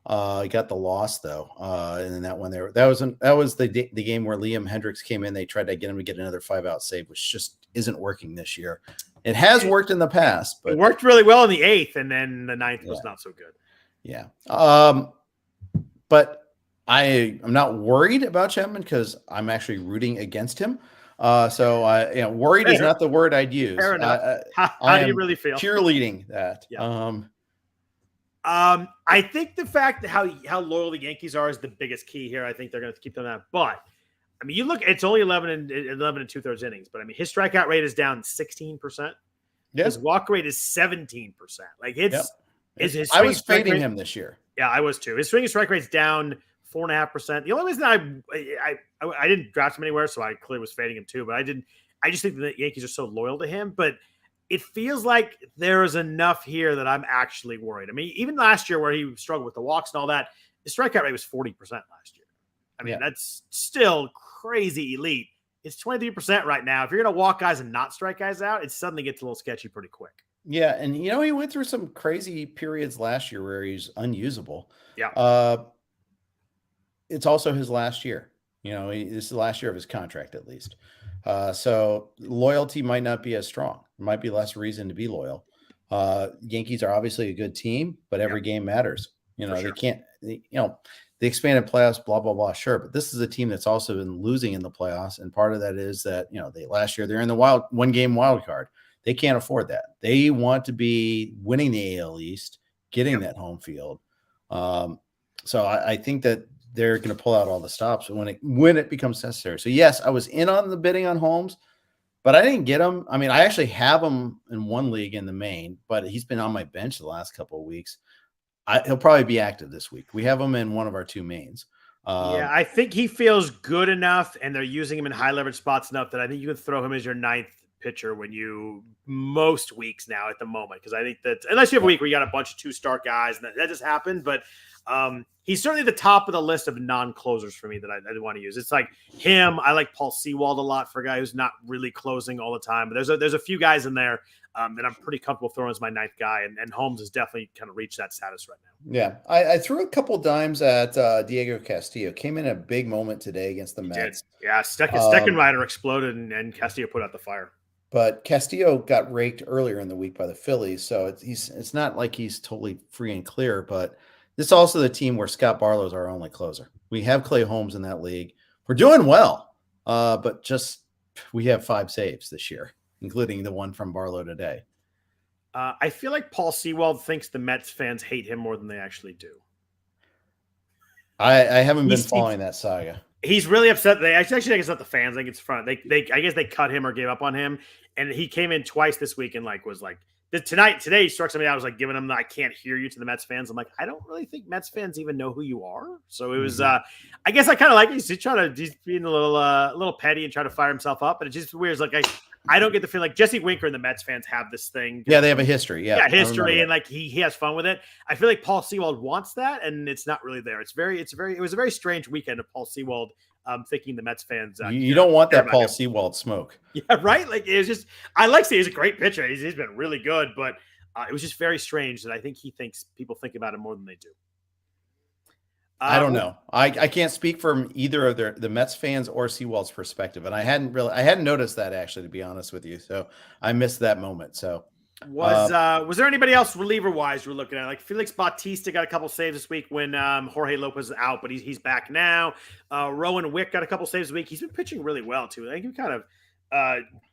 He got the loss though, and then that one there that was the game where Liam Hendricks came in. They tried to get him to get another 5-out save, which just isn't working this year. It has worked in the past, but it worked really well in the 8th, and then the 9th was not so good. Yeah. But I'm not worried about Chapman because I'm actually rooting against him. So worried is not the word I'd use. Fair enough. How do you really feel? Cheerleading that. Yeah. I think the fact that how loyal the Yankees are is the biggest key here. I think they're going to keep them that. But I mean, you look, it's only 11 and 2/3 innings, but I mean, his strikeout rate is down 16%. Yep. His walk rate is 17%. Like I was fading him this year. Yeah, I was too. His swing and strike rate's down 4.5%. The only reason I didn't draft him anywhere, so I clearly was fading him too. But I just think the Yankees are so loyal to him. But it feels like there is enough here that I'm actually worried. I mean, even last year where he struggled with the walks and all that, his strikeout rate was 40% last year. I mean, that's still crazy elite. It's 23% right now. If you're going to walk guys and not strike guys out, it suddenly gets a little sketchy pretty quick. Yeah, and he went through some crazy periods last year where he's unusable. Yeah. It's also his last year. This is the last year of his contract at least. So loyalty might not be as strong. There might be less reason to be loyal. Yankees are obviously a good team, but every game matters. They can't. The expanded playoffs, blah blah blah. Sure, but this is a team that's also been losing in the playoffs, and part of that is that last year they're in the one game wild card. They can't afford that. They want to be winning the AL East, getting that home field. So I think that they're going to pull out all the stops when it becomes necessary. So yes, I was in on the bidding on Holmes, but I didn't get him. I mean, I actually have him in one league in the main, but he's been on my bench the last couple of weeks. He'll probably be active this week. We have him in one of our two mains. I think he feels good enough, and they're using him in high leverage spots enough that I think you can throw him as your 9th pitcher most weeks now at the moment. Because I think that unless you have a week where you got a bunch of 2-star guys, and that just happened, but he's certainly the top of the list of non-closers for me that I want to use. It's like him. I like Paul Sewald a lot for a guy who's not really closing all the time, but there's a few guys in there that I'm pretty comfortable throwing as my 9th guy, and Holmes has definitely kind of reached that status right now. Yeah, I threw a couple dimes at Diego Castillo. Came in a big moment today against the Mets. Yeah, Steckenrider exploded, and Castillo put out the fire. But Castillo got raked earlier in the week by the Phillies, so it's not like he's totally free and clear. But this is also the team where Scott Barlow is our only closer. We have Clay Holmes in that league. We're doing well, but we have 5 saves this year, including the one from Barlow today. I feel like Paul Sewald thinks the Mets fans hate him more than they actually do. I haven't been following that saga. He's really upset. They actually, I think it's not the fans. I think it's front. I guess they cut him or gave up on him. And he came in twice this week and was like, today he struck somebody out. I was like giving him I can't hear you to the Mets fans. I'm like, I don't really think Mets fans even know who you are. So it was, I guess I kind of like it. He's being a little petty and trying to fire himself up. But it's just weird. It's like, I don't get the feel like Jesse Winker and the Mets fans have this thing. Yeah, they have a history. Yeah, history, and he has fun with it. I feel like Paul Sewald wants that, and it's not really there. It was a very strange weekend of Paul Sewald thinking the Mets fans. You don't want that Paul Sewald smoke. Yeah, right. Like it was just. I like to say he's a great pitcher. He's been really good, but it was just very strange that I think he thinks people think about him more than they do. I don't know. I can't speak from either of the Mets fans or Sewald's perspective, and I hadn't noticed that actually, to be honest with you. So I missed that moment. So was there anybody else reliever wise we're looking at? Like Felix Bautista got a couple saves this week when Jorge Lopez is out, but he's back now. Rowan Wick got a couple saves this week. He's been pitching really well too. I think he kind of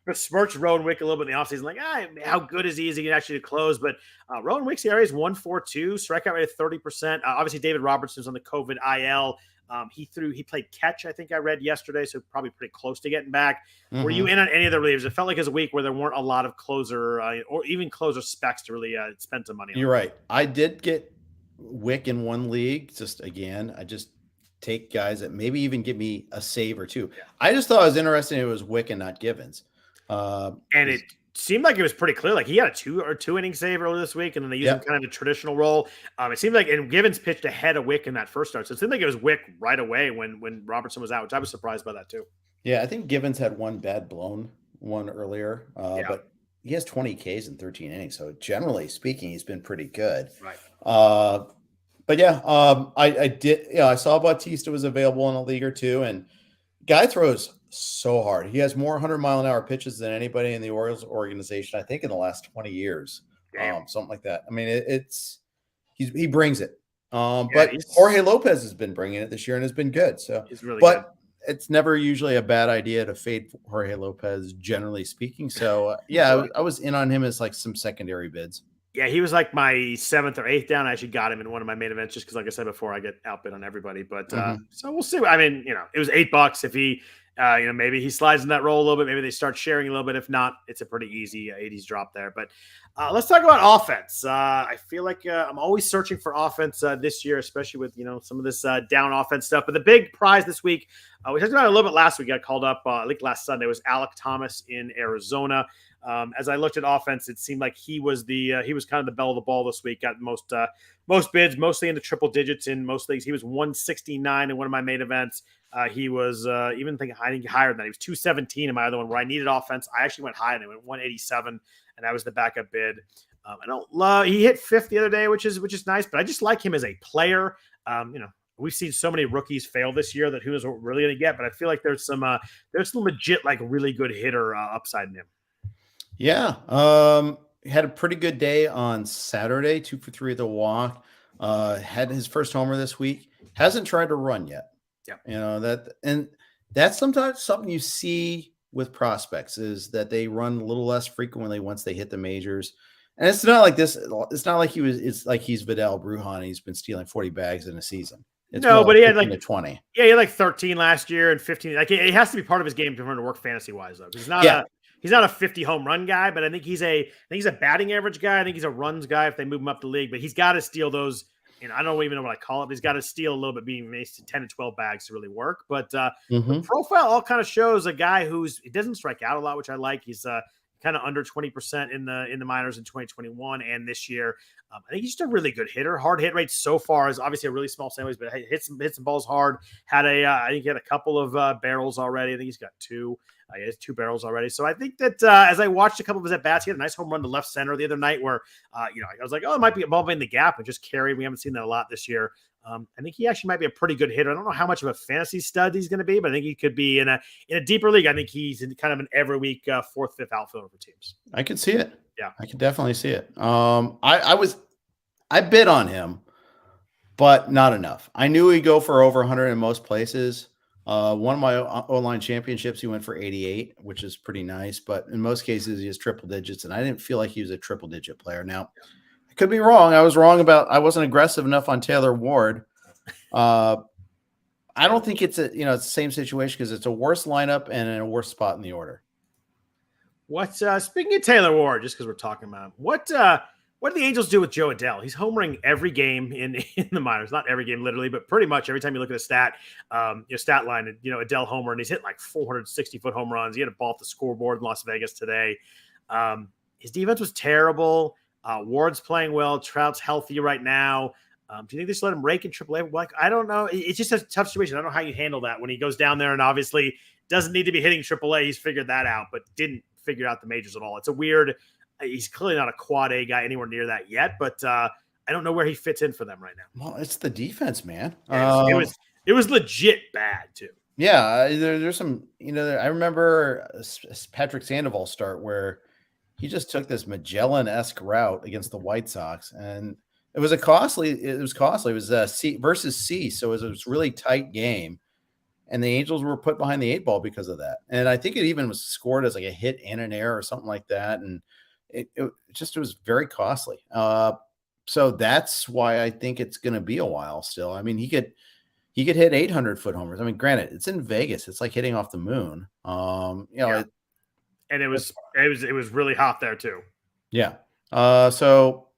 besmirched Rowan Wick a little bit in the offseason. Like, how good is he? Is he actually to close? But Rowan Wick's ERA is 1.42, strikeout rate of 30%. Obviously, David Robertson's on the COVID IL. He played catch, I think I read yesterday, so probably pretty close to getting back. Mm-hmm. Were you in on any of the relievers? It felt like it was a week where there weren't a lot of closer or even closer specs to really spend some money on. You're right. I did get Wick in one league. I just take guys that maybe even give me a save or two. Yeah. I just thought it was interesting. It was Wick and not Givens. And it seemed like it was pretty clear. Like he had a two inning save earlier this week, and then they used him kind of a traditional role. It seemed like, and Givens pitched ahead of Wick in that first start. So it seemed like it was Wick right away when Robertson was out, which I was surprised by that too. Yeah, I think Givens had one bad blown one earlier, Yeah, but he has 20 Ks in 13 innings. So generally speaking, he's been pretty good. right. Uh, but yeah, I did. Yeah, I saw Bautista was available in a league or two, and guy throws so hard. He has more 100-mile-an-hour pitches than anybody in the Orioles organization, I think, in the last 20 years, Damn. something like that. I mean, he brings it. Yeah, But Jorge Lopez has been bringing it this year and has been good. So, he's really good. but it's never usually a bad idea to fade Jorge Lopez, generally speaking. So, yeah, I was in on him as like some secondary bids. Yeah, he was like my 7th or 8th down. I actually got him in one of my main events just because, like I said before, I get outbid on everybody. But so we'll see. I mean, it was $8. If he, maybe he slides in that role a little bit. Maybe they start sharing a little bit. If not, it's a pretty easy 80s drop there. But let's talk about offense. I feel like I'm always searching for offense this year, especially with some of this down offense stuff. But the big prize this week, we talked about it a little bit last week. Got called up, I think last Sunday, was Alek Thomas in Arizona. As I looked at offense, it seemed like he was kind of the belle of the ball this week. Got most bids, mostly into triple digits in most leagues. He was 169 in one of my main events. He was I think higher than that. He was 217 in my other one where I needed offense. I actually went high and I went 187, and that was the backup bid. I don't love. He hit 5th the other day, which is nice, but I just like him as a player. We've seen so many rookies fail this year that who knows what we're really going to get. But I feel like there's some legit like really good hitter upside in him. Yeah. Had a pretty good day on Saturday, 2 for 3 at the walk. Had his first homer this week. Hasn't tried to run yet. Yeah. That's sometimes something you see with prospects is that they run a little less frequently once they hit the majors. And it's not like this. It's not like it's like he's Vidal Brujan. He's been stealing 40 bags in a season. But he had like 20. Yeah, he had like 13 last year and 15. Like it has to be part of his game to run to work fantasy wise though. He's not a 50 home run guy, but I think he's a batting average guy. I think he's a runs guy if they move him up the league, but he's got to steal those. I don't even know what I call it, but he's got to steal a little bit, being maybe 10 to 12 bags to really work. But the profile all kind of shows a guy he doesn't strike out a lot, which I like. He's kind of under 20% in the minors in 2021 and this year. I think he's just a really good hitter. Hard hit rate so far is obviously a really small sample, but hits some balls hard. I think he had a couple of barrels already. I think he's got 2. He has 2 barrels already. So I think that as I watched a couple of his at-bats, he had a nice home run to left center the other night where, I was like, it might be a ball in the gap and just carried. We haven't seen that a lot this year. I think he actually might be a pretty good hitter. I don't know how much of a fantasy stud he's going to be, but I think he could be in a deeper league. I think he's in kind of an every week 4th, 5th outfielder for teams. I could see it. Yeah, I could definitely see it. I bid on him, but not enough. I knew he'd go for over 100 in most places. One of my O-line championships, he went for 88, which is pretty nice. But in most cases, he has triple digits, and I didn't feel like he was a triple-digit player. Now, I could be wrong. I was wrong I wasn't aggressive enough on Taylor Ward. I don't think it's it's the same situation because it's a worse lineup and in a worse spot in the order. Speaking of Taylor Ward, just because we're talking about him, what do the Angels do with Joe Adell? He's homering every game in the minors. Not every game, literally, but pretty much every time you look at a stat line, Adell homer, and he's hitting like 460-foot home runs. He had a ball at the scoreboard in Las Vegas today. His defense was terrible. Ward's playing well. Trout's healthy right now. Do you think they just let him rake in AAA? Like, I don't know. It's just a tough situation. I don't know how you handle that when he goes down there and obviously doesn't need to be hitting AAA. He's figured that out, but didn't figure out the majors at all. It's a weird. He's clearly not a quad A guy anywhere near that yet, but I don't know where he fits in for them right now. Well, it's the defense, man. It was legit bad too. Yeah, there's some. I remember Patrick Sandoval start where he just took this Magellan-esque route against the White Sox, and it was costly. It was C versus C, so it was a really tight game, and the Angels were put behind the 8 ball because of that. And I think it even was scored as like a hit and an error or something like that, and it was very costly. So that's why I think it's going to be a while still. I mean, he could hit 800-foot homers. I mean, granted, it's in Vegas. It's like hitting off the moon. And it was really hot there too. Yeah. So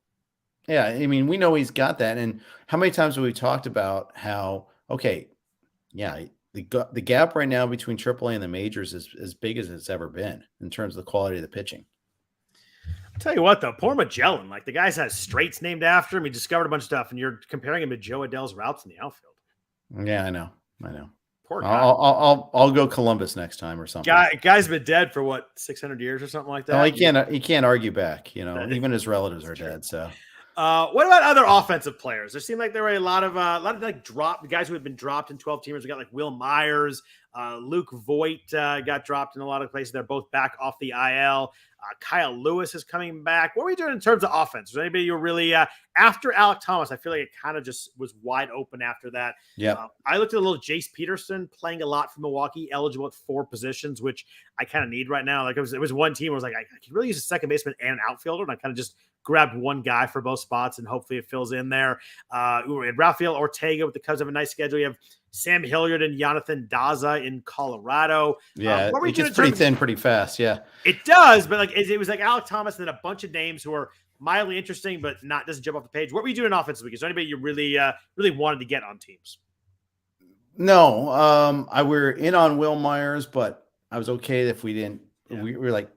yeah, I mean, we know he's got that. And how many times have we talked about how, okay, yeah, the gap right now between AAA and the majors is as big as it's ever been in terms of the quality of the pitching. I'll tell you what, though, poor Magellan. Like, the guy's has straights named after him. He discovered a bunch of stuff, and you're comparing him to Joe Adell's routes in the outfield. Yeah, I know. Poor guy. I'll go Columbus next time or something. Guy's been dead for what, 600 years or something like that. No, he can't argue back. Even his relatives are dead. So, what about other offensive players? There seemed like there were a lot of like guys who had been dropped in 12 teamers. We got like Will Myers, Luke Voigt got dropped in a lot of places. They're both back off the IL. Kyle Lewis is coming back. What are we doing in terms of offense? Was anybody you were really after Alec Thomas? I feel like it kind of just was wide open after that. Yeah. I looked at a little Jace Peterson playing a lot for Milwaukee, eligible at 4 positions, which I kind of need right now. Like it was one team where I was like, I could really use a second baseman and an outfielder, and I kind of just grabbed one guy for both spots, and hopefully it fills in there. And Rafael Ortega with the Cubs have a nice schedule. You have Sam Hilliard and Jonathan Daza in Colorado. Yeah, it gets pretty thin pretty fast. Yeah, it does. But like it was like Alec Thomas and then a bunch of names who are mildly interesting, but doesn't jump off the page. What were you doing in offense this week? Is there anybody you really wanted to get on teams? No, I were in on Will Myers, but I was okay if we didn't. Yeah. We were like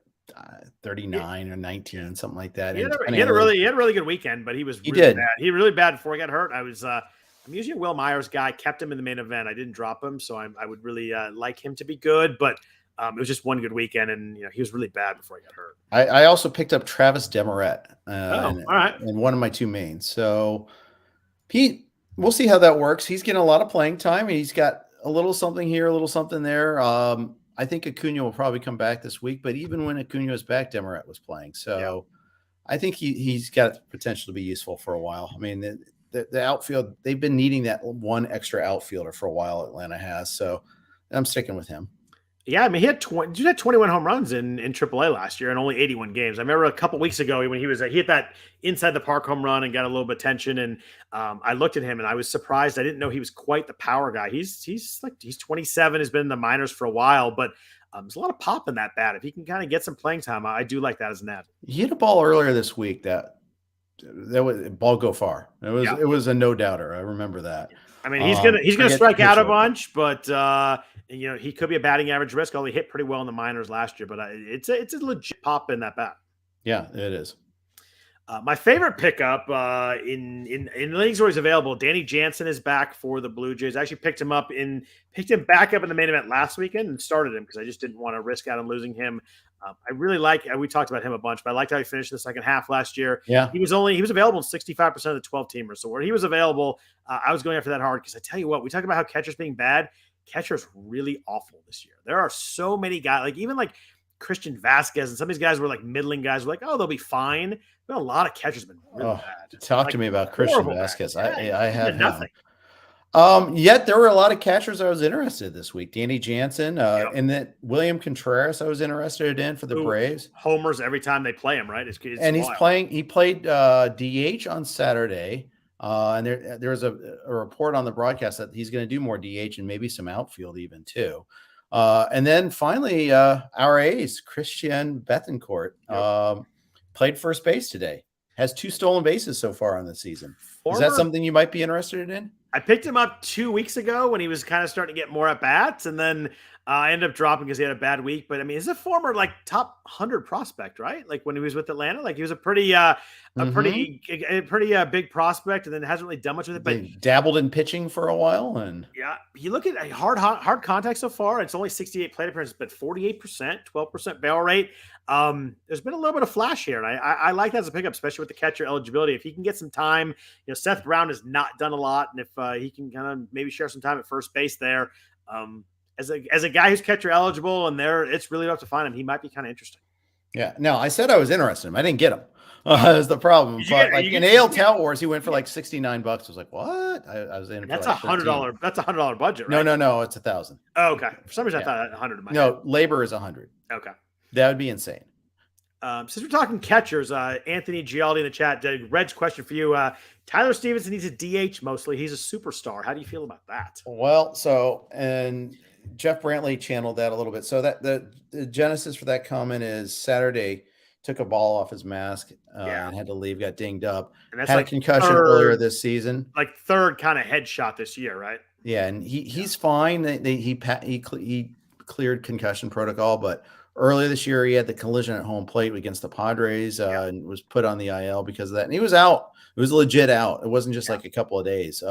39 or 19, something like that. He had a really good weekend, but he was really bad. He really bad before he got hurt. I'm usually a Will Myers guy. Kept him in the main event. I didn't drop him, so I would really like him to be good. But it was just one good weekend, and he was really bad before he got hurt. I also picked up Travis Demeret. All right. In one of my two mains. So we'll see how that works. He's getting a lot of playing time. He's got a little something here, a little something there. I think Acuna will probably come back this week, but even when Acuna was back, Demeret was playing. So I think he's got potential to be useful for a while. I mean, the outfield, they've been needing that one extra outfielder for a while, Atlanta has. So I'm sticking with him. Yeah, I mean, he had 21 home runs in AAA last year in only 81 games. I remember a couple weeks ago when he hit that inside the park home run and got a little bit of attention. And I looked at him and I was surprised. I didn't know he was quite the power guy. He's 27, has been in the minors for a while, but there's a lot of pop in that bat. If he can kind of get some playing time, I do like that as an ad. He hit a ball earlier this week that was ball go far. It was a no doubter. I remember that. I mean, he's gonna strike out a bunch, but he could be a batting average risk. Although he hit pretty well in the minors last year, but it's a legit pop in that bat. Yeah, it is. My favorite pickup in leagues where he's available, Danny Jansen is back for the Blue Jays. I actually picked him back up in the main event last weekend and started him because I just didn't want to risk out on losing him. I really like. We talked about him a bunch, but I liked how he finished the second half last year. Yeah, he was available in 65% of the 12 teamers. So where he was available, I was going after that hard because I tell you what, we talk about how catchers being bad. Catcher's really awful this year. There are so many guys, like even like Christian Vasquez and some of these guys were like middling guys. Were like, oh, they'll be fine. But a lot of catchers have been really bad. Talk to me about Christian Vasquez. I have nothing. Yet there were a lot of catchers I was interested in this week. Danny Jansen, and then William Contreras I was interested in for the Braves. Homers every time they play him, right? And he's playing. He played DH on Saturday. And there was a report on the broadcast that he's going to do more DH and maybe some outfield even too. And then finally, our ace, Christian Bethancourt, played first base today. Has 2 stolen bases so far on the season. Is that something you might be interested in? I picked him up 2 weeks ago when he was kind of starting to get more at bats, and then I ended up dropping because he had a bad week. But I mean, he's a former like top 100 prospect, right? Like when he was with Atlanta, like he was a pretty big prospect, and then hasn't really done much with it. But they dabbled in pitching for a while, and you look at hard contact so far. It's only 68 plate appearances, but 48%, 12% barrel rate. There's been a little bit of flash here, and I like that as a pickup, especially with the catcher eligibility. If he can get some time, Seth Brown has not done a lot, and if he can kind of maybe share some time at first base there, as a guy who's catcher eligible, and it's really tough to find him. He might be kind of interesting. Yeah. No, I said I was interested in him. I didn't get him. That's the problem. But in AL Tout Wars, he went for like $69. I was like, what? I was in. That's $100. That's $100 budget, right? No. It's $1,000. Oh, okay. For some reason, I thought 100 in my head. No, labor is 100. Okay. That would be insane. Since we're talking catchers, Anthony Gialdi in the chat, Red's question for you. Tyler Stevenson needs a DH mostly. He's a superstar. How do you feel about that? Well, and Jeff Brantley channeled that a little bit. So that the genesis for that comment is Saturday took a ball off his mask and had to leave, got dinged up. And that's had a concussion earlier this season. Like third kind of headshot this year, right? Yeah, and he's fine. He cleared concussion protocol, but earlier this year, he had the collision at home plate against the Padres and was put on the IL because of that. And he was out. It was legit out. It wasn't just like a couple of days.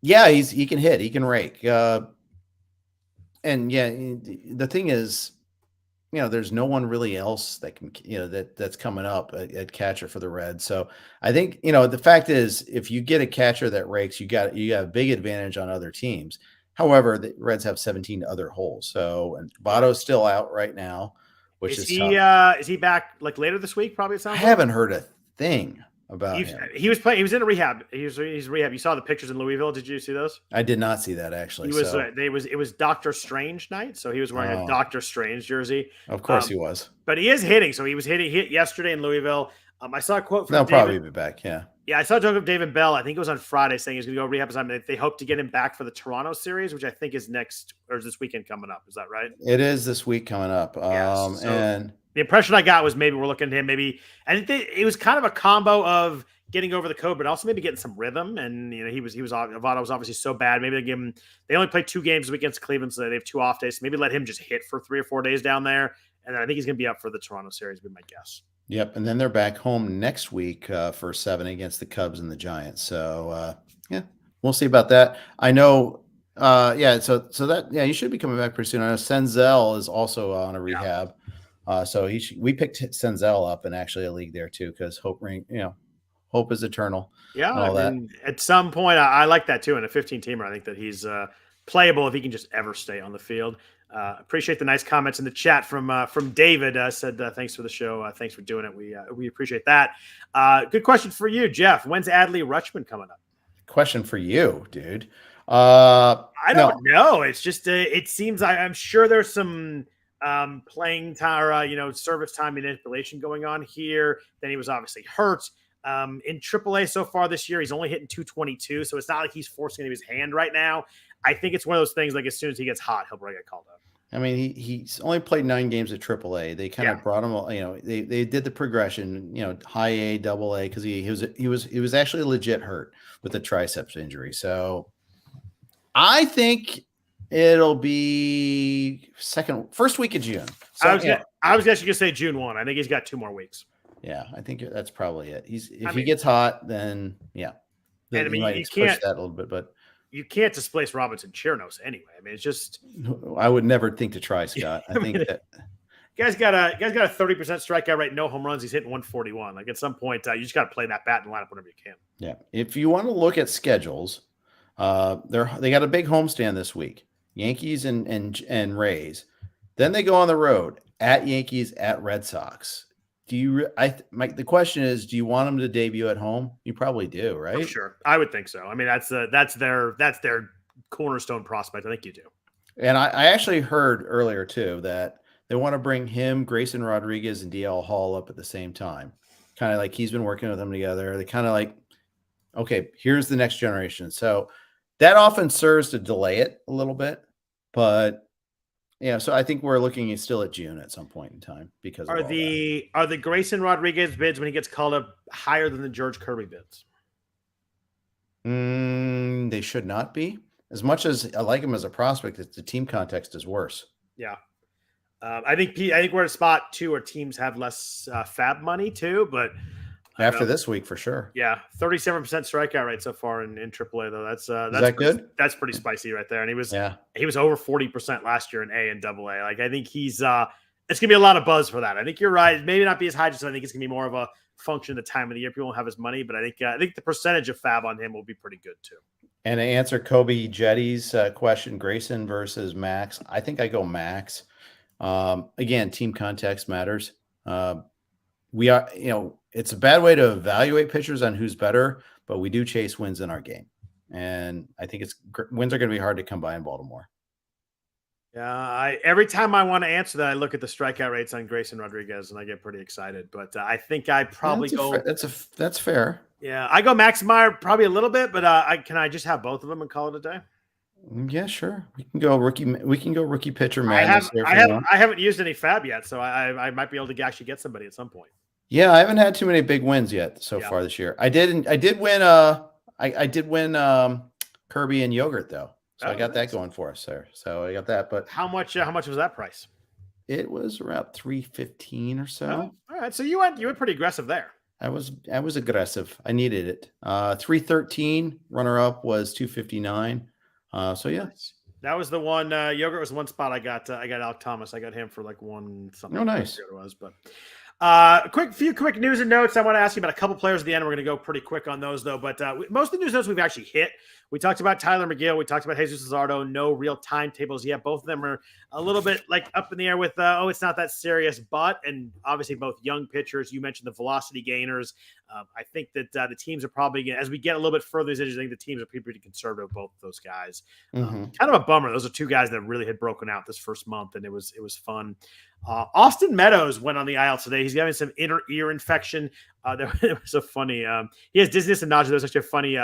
Yeah, he can hit, he can rake. And yeah, the thing is, there's no one really else that can, that's coming up at catcher for the Reds. So I think, the fact is, if you get a catcher that rakes, you got a big advantage on other teams. However, the Reds have 17 other holes. So, and Votto's still out right now, which is tough. Is he back like later this week? Probably. It sounds I haven't heard a thing about him. He was playing. He was in a rehab. He's rehab. You saw the pictures in Louisville. Did you see those? I did not see that actually. He was. It was Doctor Strange night, so he was wearing a Doctor Strange jersey. Of course he was. But he is hitting. So he was hit yesterday in Louisville. I saw a quote from They'll probably be back. Yeah. Yeah, I saw a joke of David Bell. I think it was on Friday saying he's going to go rehab time. They hope to get him back for the Toronto series, which I think is next or is this weekend coming up. Is that right? It is this week coming up. Yes. So and the impression I got was maybe we're looking at him. Maybe I think it was kind of a combo of getting over the code, but also maybe getting some rhythm. And Votto was obviously so bad. Maybe they give him. They only played 2 games against Cleveland, so they have 2 off days. So maybe let him just hit for 3 or 4 days down there, and then I think he's going to be up for the Toronto series. Would be my guess. Yep, and then they're back home next week for 7 against the Cubs and the Giants. So yeah, we'll see about that. I know. So that you should be coming back pretty soon. I know Senzel is also on a rehab. So we picked Senzel up in actually a league there too because hope is eternal. Yeah, I mean, at some point, I like that too. In a 15-teamer, I think that he's playable if he can just ever stay on the field. Appreciate the nice comments in the chat from David. Said thanks for the show. Thanks for doing it. We appreciate that. Good question for you, Jeff. When's Adley Rutschman coming up? Question for you, dude. I don't know. It's just it seems I'm sure there's some playing time, service time manipulation going on here. Then he was obviously hurt. In AAA so far this year, he's only hitting 222, so it's not like he's forcing his hand right now. I think it's one of those things like as soon as he gets hot, he'll probably get called up. I mean, he's only played 9 games at AAA. They kind of brought him, they did the progression, high A, double A, because he was actually legit hurt with a triceps injury. So I think it'll be first week of June. So, I was actually gonna say June 1. I think he's got 2 more weeks. Yeah, I think that's probably it. If he gets hot, then then he might push that a little bit, but you can't displace Robinson Chirinos anyway. I mean, it's just I would never think to try, Scott. I think that guy's got a 30% strikeout rate, no home runs. He's hitting 141. Like at some point, you just got to play that bat and line up whenever you can. Yeah, if you want to look at schedules, they got a big homestand this week. Yankees and Rays. Then they go on the road at Yankees at Red Sox. The question is, do you want them to debut at home? You probably do, right? For sure. I would think so. I mean, that's their cornerstone prospect. I think you do. And I actually heard earlier too that they want to bring him, Grayson Rodriguez, and DL Hall up at the same time. Kind of like he's been working with them together. They kind of like, okay, here's the next generation. So that often serves to delay it a little bit, but so I think we're looking still at June at some point in time because are the Grayson Rodriguez bids when he gets called up higher than the George Kirby bids? They should not be. As much as I like him as a prospect, the team context is worse. Yeah, I think we're at a spot too where teams have less FAAB money too, but. After this week, for sure. Yeah, 37% strikeout rate so far in AAA though. That's good. That's pretty spicy right there. And he was over 40% last year in A and AA. Like I think he's it's gonna be a lot of buzz for that. I think you're right. Maybe not be as high, just I think it's gonna be more of a function of the time of the year. People won't have his money, but I think the percentage of FAAB on him will be pretty good too. And to answer Kobe Jetty's question, Grayson versus Max, I think I go Max. Again, team context matters. We are, it's a bad way to evaluate pitchers on who's better, but we do chase wins in our game. And I think wins are going to be hard to come by in Baltimore. Yeah, every time I want to answer that, I look at the strikeout rates on Grayson Rodriguez and I get pretty excited. But I think I probably that's fair. Yeah, I go Max Meyer probably a little bit, but can I just have both of them and call it a day? Yeah, sure. We can go rookie pitcher. I haven't used any FAAB yet, so I might be able to actually get somebody at some point. Yeah, I haven't had too many big wins yet so far this year. I did win Kirby and yogurt though. So I got that going for us there. So I got that. But how much was that price? It was around $315 or so. Oh, all right. So you went pretty aggressive there. I was aggressive. I needed it. 313 runner up was 259. So yeah. Nice. That was the one. Yogurt was one spot I got. I got Alec Thomas. I got him for like one something. Oh, nice. It was, but few quick news and notes. I want to ask you about a couple players at the end. We're going to go pretty quick on those though. But most of the news notes we've actually hit. We talked about Tyler McGill. We talked about Jesus Luzardo. No real timetables yet. Both of them are a little bit like up in the air with, it's not that serious. But, and obviously both young pitchers. You mentioned the velocity gainers. I think that the teams are probably, as we get a little bit further, I think the teams are pretty conservative, both of those guys. Kind of a bummer. Those are two guys that really had broken out this first month, and it was fun. Austin Meadows went on the IL today. He's having some inner ear infection. There was a funny, he has dizziness and nausea. There's actually a funny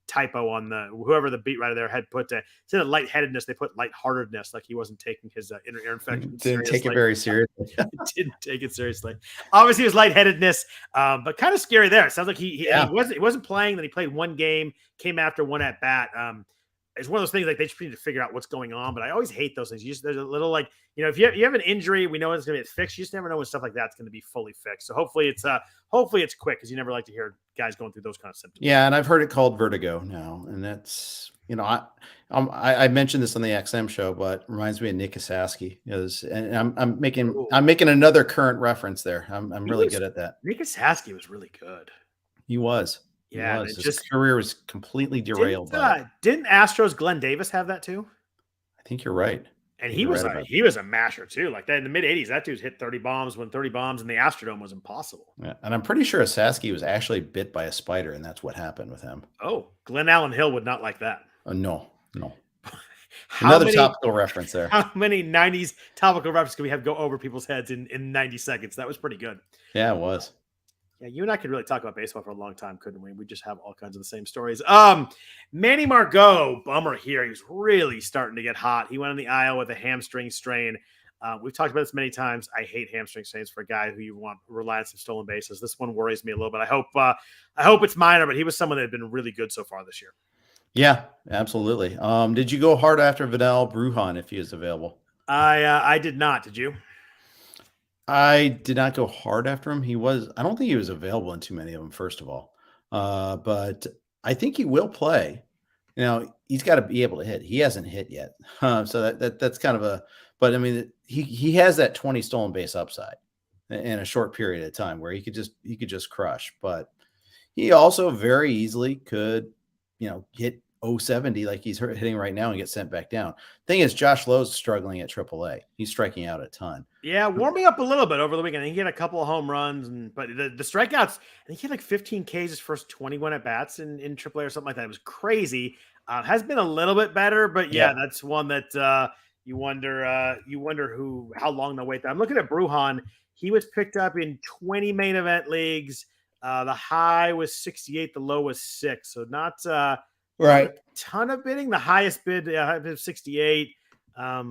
typo on whoever the beat writer there had put instead of lightheadedness, they put lightheartedness, like he wasn't taking his inner ear infection. Didn't take it very seriously. Didn't take it seriously. Obviously, it was lightheadedness, but kind of scary there. It sounds like he wasn't playing. Then he played one game, came after one at bat. It's one of those things like they just need to figure out what's going on. But I always hate those things. There's a little if you have an injury, we know it's going to be fixed. You just never know when stuff like that's going to be fully fixed. So hopefully it's quick, because you never like to hear guys going through those kind of symptoms. Yeah, and I've heard it called vertigo now, and that's I mentioned this on the XM show, but it reminds me of Nick Kasaski. And I'm making another current reference there. I'm really good at that. Nick Kasaski was really good. He was. Yeah, his career was completely derailed. Didn't Astros Glenn Davis have that too? I think you're right. And he was a masher too. Like that in the mid '80s, that dude's hit 30 bombs, won 30 bombs, and the Astrodome was impossible. Yeah, and I'm pretty sure Sasky was actually bit by a spider, and that's what happened with him. Oh, Glenn Allen Hill would not like that. No. Another topical reference there. How many 90s topical references can we have go over people's heads in 90 seconds? That was pretty good. Yeah, it was. Yeah, you and I could really talk about baseball for a long time, couldn't we? We just have all kinds of the same stories. Manny Margot, bummer here. He was really starting to get hot. He went on the IL with a hamstring strain. We've talked about this many times. I hate hamstring strains for a guy who you want reliance on stolen bases. This one worries me a little bit. I hope it's minor, but he was someone that had been really good so far this year. Yeah, absolutely. Did you go hard after Vidal Brujan if he is available? I did not. Did you? I did not go hard after him. I don't think he was available in too many of them, first of all. But I think he will play. He's got to be able to hit. He hasn't hit yet. So that's kind of but I mean, he has that 20 stolen base upside in a short period of time where he could just crush. But he also very easily could, hit 070 like he's hitting right now and get sent back down. Thing is, Josh Lowe's struggling at AAA. He's striking out a ton. Yeah, warming up a little bit over the weekend. He had a couple of home runs, but the strikeouts, I think he had like 15 Ks his first 21 at bats in AAA or something like that. It was crazy. Has been a little bit better, but yeah. That's one that you wonder how long they'll wait. I'm looking at Brujan. He was picked up in 20 main event leagues. The high was 68, the low was 6. So not right. A ton of bidding. The highest bid, 68. I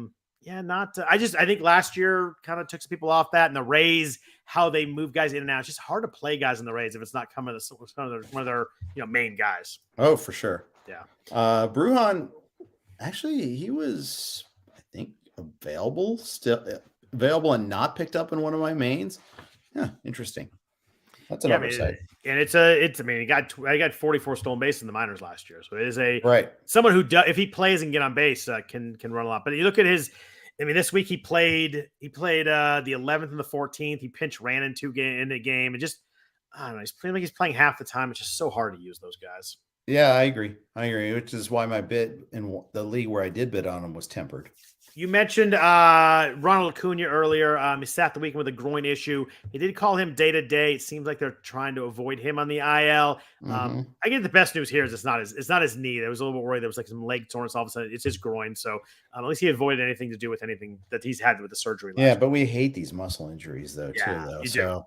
think last year kind of took some people off that, and the Rays, how they move guys in and out. It's just hard to play guys in the Rays if it's not coming to one of their main guys. Oh, for sure. Yeah. Brujan, actually, he was, I think, available and not picked up in one of my mains. Yeah, interesting. That's an oversight. I got 44 stolen bases in the minors last year. So it is someone who if he plays and get on base, can run a lot. But you look at this week he played the 11th and the 14th. He pinch ran in a game, and just, I don't know, he's playing half the time. It's just so hard to use those guys. Yeah, I agree. Which is why my bid in the league where I did bid on him was tempered. You mentioned Ronald Acuna earlier. He sat the weekend with a groin issue. They did call him day to day. It seems like they're trying to avoid him on the IL. I get the best news here is it's not his knee. I was a little bit worried there was like some leg soreness. All of a sudden, it's his groin. So at least he avoided anything to do with anything that he's had with the surgery. Yeah, but we hate these muscle injuries though. You so.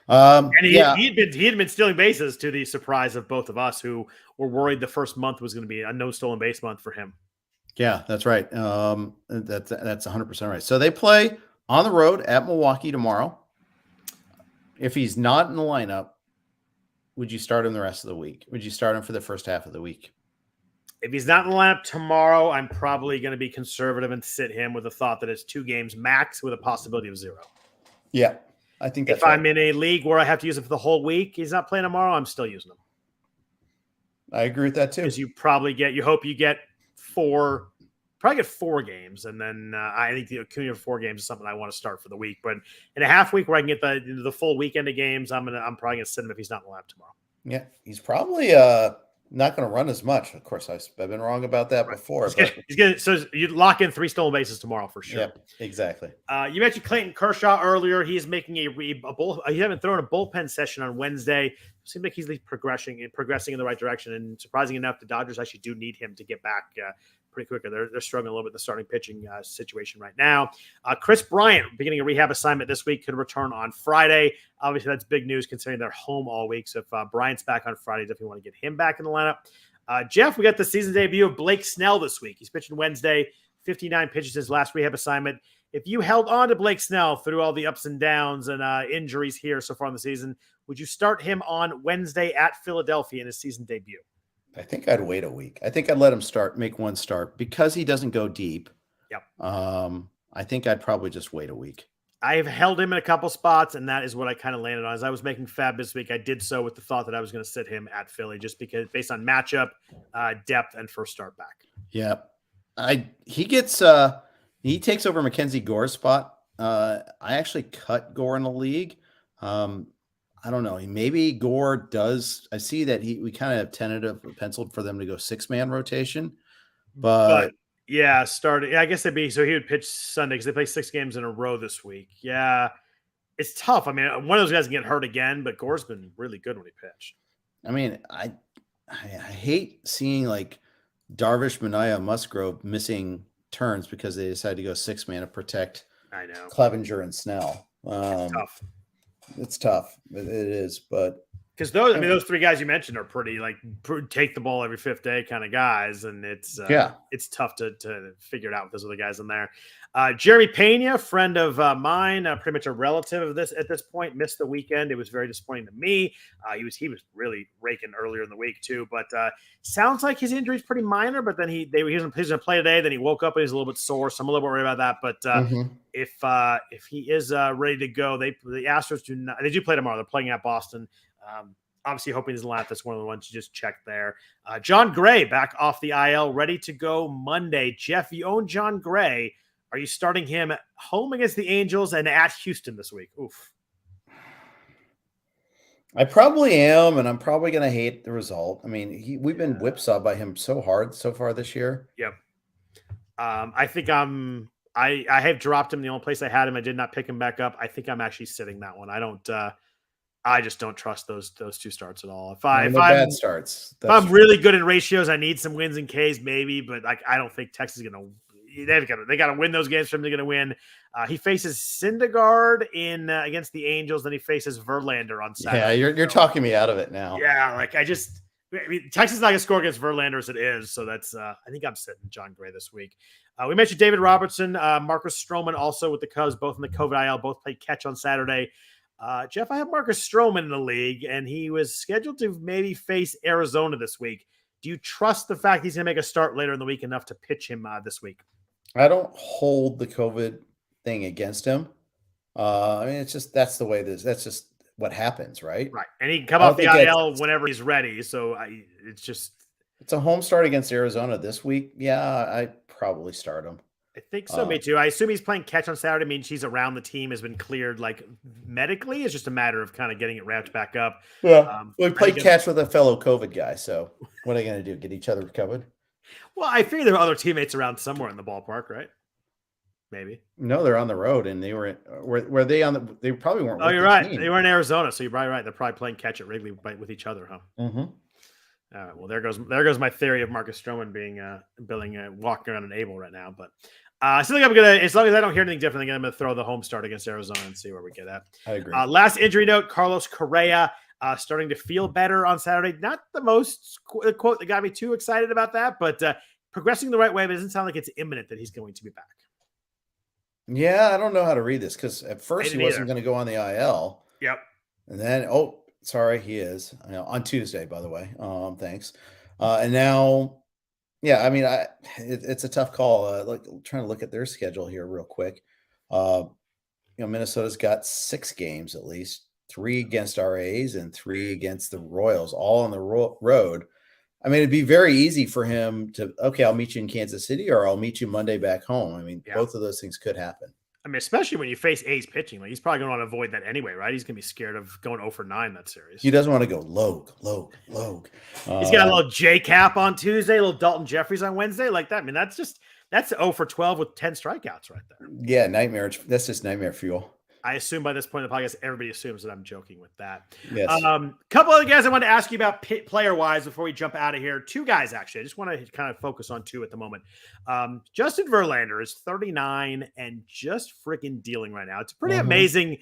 Do. And he had been stealing bases to the surprise of both of us, who were worried the first month was going to be a no stolen base month for him. Yeah, that's right. That's 100% right. So they play on the road at Milwaukee tomorrow. If he's not in the lineup, would you start him the rest of the week? Would you start him for the first half of the week? If he's not in the lineup tomorrow, I'm probably going to be conservative and sit him with the thought that it's 2 games max with a possibility of 0. Yeah. I think that's if I'm in a league where I have to use him for the whole week, he's not playing tomorrow, I'm still using him. I agree with that too. Because you hope you get four games, and then I think the Acuna 4 games is something I want to start for the week. But in a half week where I can get the full weekend of games, I'm probably gonna sit him if he's not in the lineup tomorrow. Yeah, he's probably not going to run as much. Of course, I've been wrong about that before. So you lock in 3 stolen bases tomorrow for sure. Yeah, exactly. You mentioned Clayton Kershaw earlier. He's making he haven't thrown a bullpen session on Wednesday. Seems like he's progressing in the right direction. And surprising enough, the Dodgers actually do need him to get back pretty quickly. They're struggling a little bit in the starting pitching situation right now. Chris Bryant, beginning a rehab assignment this week, could return on Friday. Obviously, that's big news considering they're home all week. So if Bryant's back on Friday, definitely want to get him back in the lineup. Jeff, we got the season debut of Blake Snell this week. He's pitching Wednesday, 59 pitches his last rehab assignment. If you held on to Blake Snell through all the ups and downs and injuries here so far in the season, would you start him on Wednesday at Philadelphia in his season debut? I think I'd wait a week. I think I'd let him make one start because he doesn't go deep. Yep. I think I'd probably just wait a week. I've held him in a couple spots, and that is what I kind of landed on. As I was making FAAB this week, I did so with the thought that I was going to sit him at Philly just because based on matchup, depth, and first start back. Yeah. He takes over Mackenzie Gore's spot. I actually cut Gore in the league. I don't know. Maybe Gore does. I see that we kind of tentative penciled for them to go 6-man rotation, but yeah, starting. I guess so he would pitch Sunday because they play 6 games in a row this week. Yeah, it's tough. I mean, one of those guys can get hurt again, but Gore's been really good when he pitched. I mean, I hate seeing like Darvish, Manaea, Musgrove missing turns because they decided to go 6-man to protect. I know Clevenger and Snell. It's tough. It's tough. It is, but because those 3 guys you mentioned are pretty take the ball every 5th day kind of guys, and it's tough to figure it out with those other guys in there. Jeremy Pena, friend of mine, pretty much a relative of this at this point, missed the weekend. It was very disappointing to me. He was really raking earlier in the week too, but sounds like his injury is pretty minor. But then he was going to play today. Then he woke up and he's a little bit sore, so I'm a little bit worried about that. But if he is ready to go, the Astros do play tomorrow. They're playing at Boston. Obviously hoping he's in the lineup. That's one of the ones you just checked there. John Gray back off the IL, ready to go Monday. Jeff, you own John Gray. Are you starting him at home against the Angels and at Houston this week? Oof. I probably am, and I'm probably going to hate the result. I mean, we've been whipsawed by him so hard so far this year. Yep. I think I have dropped him. The only place I had him, I did not pick him back up. I think I'm actually sitting that one. I just don't trust those 2 starts at all. If bad starts, if I'm really good in ratios, I need some wins and Ks maybe, but I don't think Texas is going to. They got to win those games for him. They're going to win. He faces Syndergaard against the Angels, then he faces Verlander on Saturday. Yeah, you're talking me out of it now. Yeah, Texas is not going to score against Verlander as it is, so that's. I think I'm sitting John Gray this week. We mentioned David Robertson, Marcus Stroman also with the Cubs, both in the COVID IL, both played catch on Saturday. Jeff, I have Marcus Stroman in the league, and he was scheduled to maybe face Arizona this week. Do you trust the fact he's going to make a start later in the week enough to pitch him this week? I don't hold the COVID thing against him. I mean, it's just that's the way this. That's just what happens, right? Right, and he can come off the IL whenever he's ready. So it's a home start against Arizona this week. Yeah, I probably start him. I think so, me too. I assume he's playing catch on Saturday. Means he's around the team, has been cleared medically. It's just a matter of kind of getting it wrapped back up. Yeah, we played catch with a fellow COVID guy. So what are they going to do? Get each other covered? Well, I figure there are other teammates around somewhere in the ballpark, right? Maybe. No, they're on the road, and they were. Were they on the? They probably weren't. Oh, you're right. Team. They were in Arizona, so you're probably right. They're probably playing catch at Wrigley with each other, huh? Mm-hmm. All right. Well, there goes my theory of Marcus Stroman being walking around unable right now. But I still think I'm gonna, as long as I don't hear anything different, I'm gonna throw the home start against Arizona and see where we get at. I agree. Last injury note: Carlos Correa starting to feel better on Saturday. Not the most quote that got me too excited about that, but progressing the right way. But it doesn't sound like it's imminent that he's going to be back. Yeah, I don't know how to read this because at first he wasn't going to go on the IL. Yep. And then, sorry, he is on Tuesday, by the way. Thanks. And now, yeah, I mean, it's a tough call. Trying to look at their schedule here real quick. Minnesota's got 6 games at least, 3 against our A's and 3 against the Royals, all on the road. I mean, it'd be very easy for him to, okay, I'll meet you in Kansas City or I'll meet you Monday back home. I mean, both of those things could happen. I mean, especially when you face A's pitching, like he's probably going to want to avoid that anyway, right? He's going to be scared of going 0 for 9 that series. He doesn't want to go Logue. He's got a little J Cap on Tuesday, a little Dalton Jeffries on Wednesday, like that. I mean, that's 0 for 12 with 10 strikeouts right there. Yeah, nightmare. That's just nightmare fuel. I assume by this point in the podcast, everybody assumes that I'm joking with that. Yes. Couple other guys I wanted to ask you about player-wise before we jump out of here. 2 guys, actually. I just want to kind of focus on 2 at the moment. Justin Verlander is 39 and just freaking dealing right now. It's pretty amazing.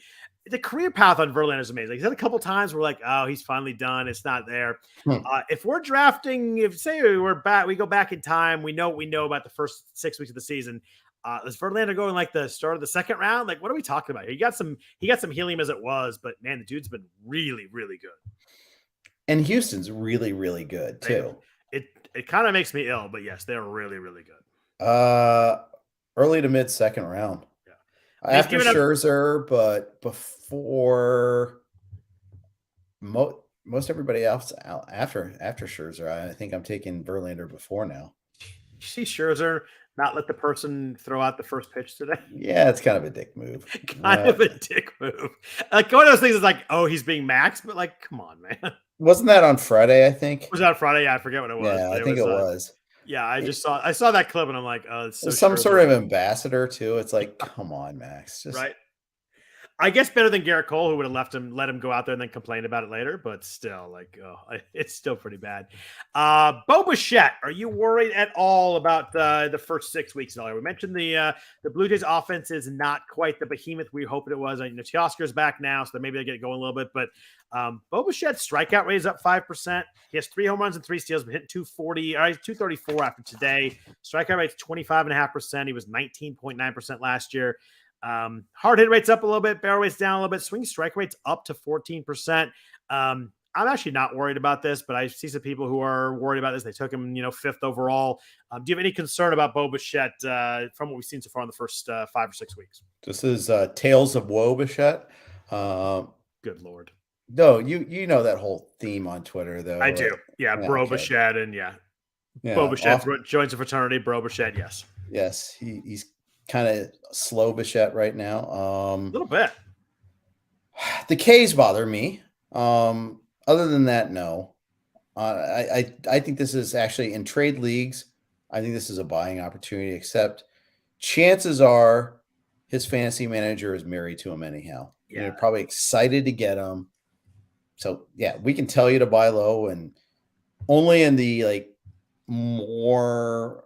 The career path on Verlander is amazing. He's had a couple times we're like, oh, he's finally done. It's not there. If we're drafting, if say we go back in time, we know about the first 6 weeks of the season. Does Verlander go in like the start of the second round? Like, what are we talking about? He got some helium as it was, but man, the dude's been really, really good. And Houston's really, really good too. It kind of makes me ill, but yes, they're really, really good. Early to mid second round. Yeah. After Scherzer, but before most everybody else after Scherzer. I think I'm taking Verlander before now. You see Scherzer not let the person throw out the first pitch today? Yeah, it's kind of a dick move. Kind of a dick move. Like one of those things is like, oh, he's being maxed, but like, come on, man. Wasn't that on Friday, I think? Was that on Friday? Yeah, I forget what it was. Yeah, I think it was. Yeah, I saw that clip and I'm like, oh, it's so some sort of ambassador too. It's like, come on, Max. Just right. I guess better than Garrett Cole, who would have let him go out there and then complain about it later. But still, like, it's still pretty bad. Bo Bichette, are you worried at all about the first 6 weeks? We mentioned the Blue Jays offense is not quite the behemoth we hoped it was. Teoscar's back now, so maybe they get going a little bit. But Bo Bichette's strikeout rate is up 5%. He has 3 home runs and 3 steals, but hitting 240, 234 after today. Strikeout rate's 25.5%. He was 19.9% last year. Hard hit rate's up a little bit, barrel rate's down a little bit, swing strike rate's up to 14%. I'm actually not worried about this, but I see some people who are worried about this. They took him, 5th overall. Do you have any concern about Bo Bichette from what we've seen so far in the first 5 or 6 weeks? This is Tales of Woe Bichette. Good Lord. No, you know that whole theme on Twitter, though. I do. Yeah, Bro Bichette and Bo Bichette joins a fraternity. Bro Bichette, yes. Yes, he's kind of slow Bichette right now. A little bit. The K's bother me. Other than that, no. I think this is actually in trade leagues. I think this is a buying opportunity, except chances are his fantasy manager is married to him anyhow. Yeah. They're probably excited to get him. So yeah, we can tell you to buy low, and only in the more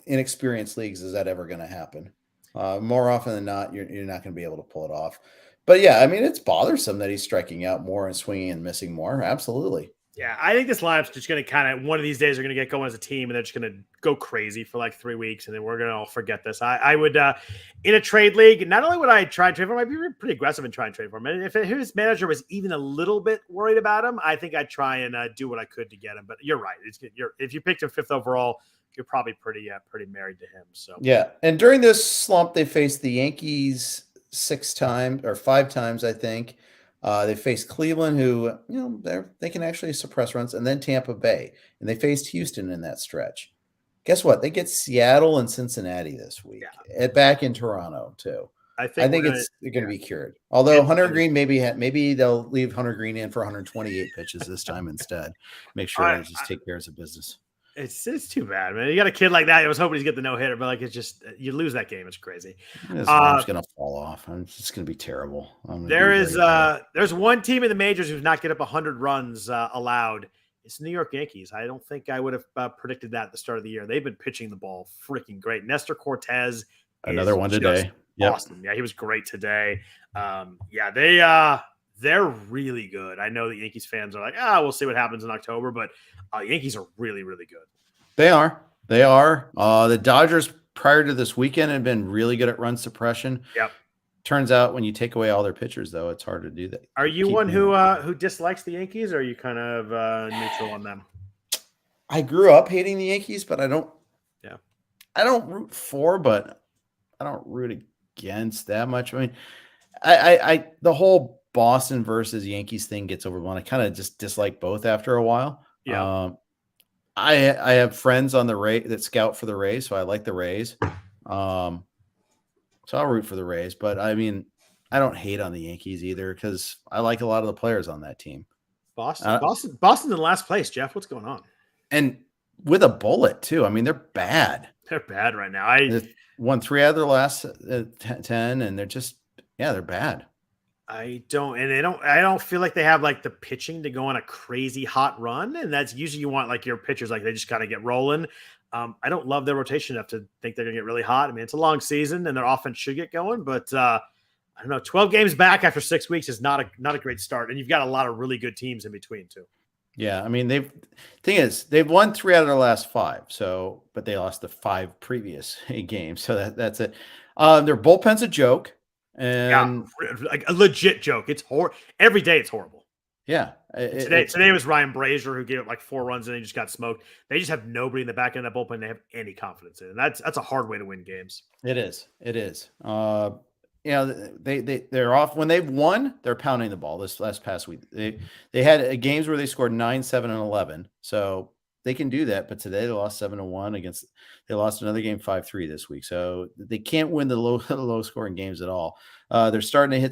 inexperienced leagues is that ever going to happen. More often than not, you're not going to be able to pull it off. But yeah, I mean, it's bothersome that he's striking out more and swinging and missing more. Absolutely. Yeah, I think this lineup's just going to kind of, one of these days, they're going to get going as a team, and they're just going to go crazy for like 3 weeks, and then we're going to all forget this. I would, in a trade league, not only would I try and trade for him, I'd be pretty aggressive and try and trade for him. And if his manager was even a little bit worried about him, I think I'd try and do what I could to get him. But you're right. If you picked him 5th overall, you're probably pretty married to him. So yeah, and during this slump, they faced the Yankees 5 times, I think. They faced Cleveland, who they can actually suppress runs, and then Tampa Bay, and they faced Houston in that stretch. Guess what? They get Seattle and Cincinnati this week. Yeah. Back in Toronto too. I think they're going to be cured. Although Hunter Green maybe they'll leave Hunter Green in for 128 pitches this time instead. Make sure they just take care of business. It's too bad, man. You got a kid like that. I was hoping he'd get the no-hitter, but it's just you lose that game. It's crazy. His arm's gonna fall off. It's gonna be terrible. There's one team in the majors who's not get up 100 runs allowed. It's the New York Yankees. I don't think I would have predicted that at the start of the year. They've been pitching the ball freaking great. Nestor Cortez, another one today. Awesome. Yeah, he was great today. They're really good. I know the Yankees fans are like, we'll see what happens in October, but Yankees are really, really good. They are. The Dodgers prior to this weekend had been really good at run suppression. Yep. Turns out when you take away all their pitchers, though, it's hard to do that. Are you one who dislikes the Yankees, or are you kind of neutral on them? I grew up hating the Yankees, but I don't. Yeah. I don't root for, but I don't root against that much. I mean, I the whole Boston versus Yankees thing gets overblown. I kind of just dislike both after a while. Yeah. I have friends on the Rays that scout for the Rays, so I like the Rays. So I'll root for the Rays, but I mean, I don't hate on the Yankees either because I like a lot of the players on that team. Boston's in last place, Jeff. What's going on? And with a bullet too. I mean, they're bad. They're bad right now. They've won 3 out of their last 10, and they're just they're bad. I don't feel like they have like the pitching to go on a crazy hot run, and that's usually you want like your pitchers like they just kind of get rolling. I don't love their rotation enough to think they're gonna get really hot. I mean, it's a long season, and their offense should get going, but I don't know. 12 games back after 6 weeks is not a great start, and you've got a lot of really good teams in between too. Yeah, I mean they've won 3 out of their last 5, but they lost the 5 previous games, so that's it. Their bullpen's a joke, and like a legit joke. It's horrible. Every day it's horrible. Yeah. Today was Ryan Brazier who gave up like 4 runs and he just got smoked. They just have nobody in the back end of that bullpen they have any confidence in. And that's a hard way to win games. It is. They're off when they've won, they're pounding the ball this past week. They had games where they scored 9, 7, and 11. So they can do that, but today they lost 7-1 they lost another game 5-3 this week. So they can't win the low scoring games at all. They're starting to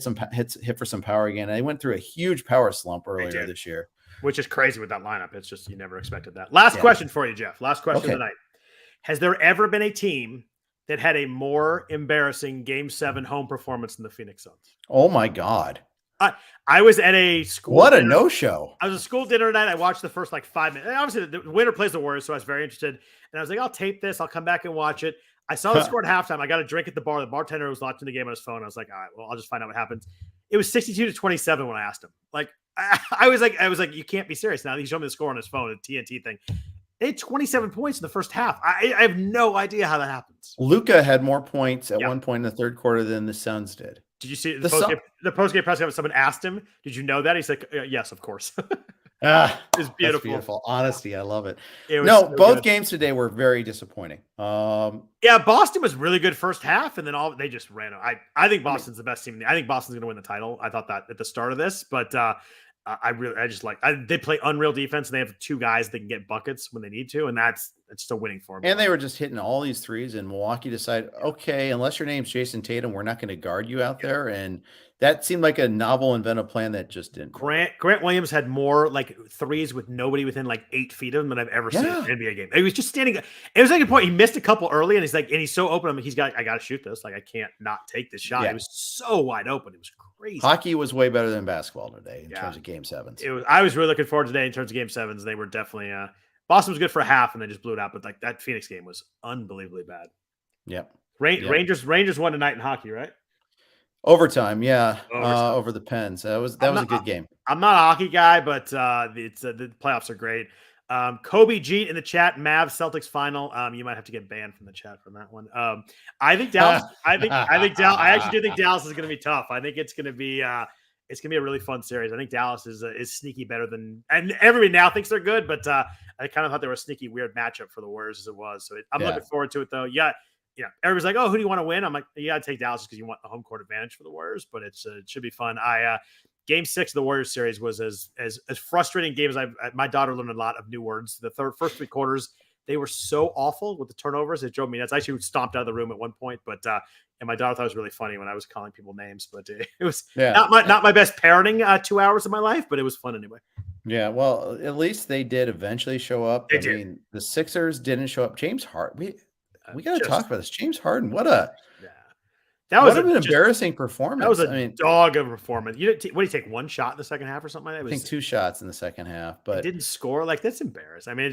hit for some power again. They went through a huge power slump earlier this year, which is crazy with that lineup. It's just, you never expected that. Last question for you, Jeff. Last question of the night. Has there ever been a team that had a more embarrassing Game 7 home performance than the Phoenix Suns? Oh my God. I was at a school. What a no-show. I was at school dinner tonight. I watched the first like 5 minutes. And obviously, the winner plays the Warriors, so I was very interested. And I was like, I'll tape this. I'll come back and watch it. I saw the score at halftime. I got a drink at the bar. The bartender was watching the game on his phone. I was like, all right, well, I'll just find out what happens. It was 62-27 when I asked him. Like, I was like, you can't be serious now. He showed me the score on his phone, a TNT thing. They had 27 points in the first half. I have no idea how that happens. Luka had more points at one point in the third quarter than the Suns did. Did you see the post-game press conference? Someone asked him, did you know that? He's like, yes, of course. It's beautiful. That's beautiful. Honesty. I love it. Both good. Games today were very disappointing. Boston was really good first half, and then they just ran. I think Boston's the best team. I think Boston's going to win the title. I thought that at the start of this, but they play unreal defense, and they have 2 guys that can get buckets when they need to, and it's still winning for them. And they were just hitting all these threes, and Milwaukee decided, okay, unless your name's Jason Tatum, we're not going to guard you out there. And that seemed like a novel, inventive plan that just didn't. Grant Williams had more like threes with nobody within like 8 feet of him than I've ever seen in an NBA game. He was just standing. It was like a point. He missed a couple early, and he's so open. I mean, I got to shoot this. Like, I can't not take this shot. It was so wide open. It was crazy. Hockey was way better than basketball today in terms of Game 7s. I was really looking forward today in terms of Game 7s. They were definitely Boston was good for a half, and they just blew it out. But like that Phoenix game was unbelievably bad. Yep. Rangers won tonight in hockey, right? Overtime, yeah. Over the Pens. That was a good game. I'm not a hockey guy, but the playoffs are great. Kobe G in the chat, Mavs Celtics final. You might have to get banned from the chat from that one. I think Dallas. I actually do think Dallas is going to be tough. I think it's going to be a really fun series. I think Dallas is sneaky better than, and everybody now thinks they're good, but I kind of thought they were a sneaky weird matchup for the Warriors as it was. So I'm looking forward to it though. Yeah. Everybody's like, oh, who do you want to win? I'm like, you got to take Dallas because you want the home court advantage for the Warriors, but it should be fun. Game 6 of the Warriors series was as frustrating game as my daughter learned a lot of new words. The first 3 quarters, they were so awful with the turnovers. It drove me nuts. I actually stomped out of the room at one point, but and my daughter thought it was really funny when I was calling people names, but it was not my best parenting 2 hours of my life, but it was fun anyway. Yeah, well, at least they did eventually show up. I mean, the Sixers didn't show up. James Harden, we got to talk about this. James Harden, what an embarrassing performance. That was dog of a performance. What did he take, 1 shot in the second half or something like that? I think 2 shots in the second half, but he didn't score. Like, that's embarrassing. I mean,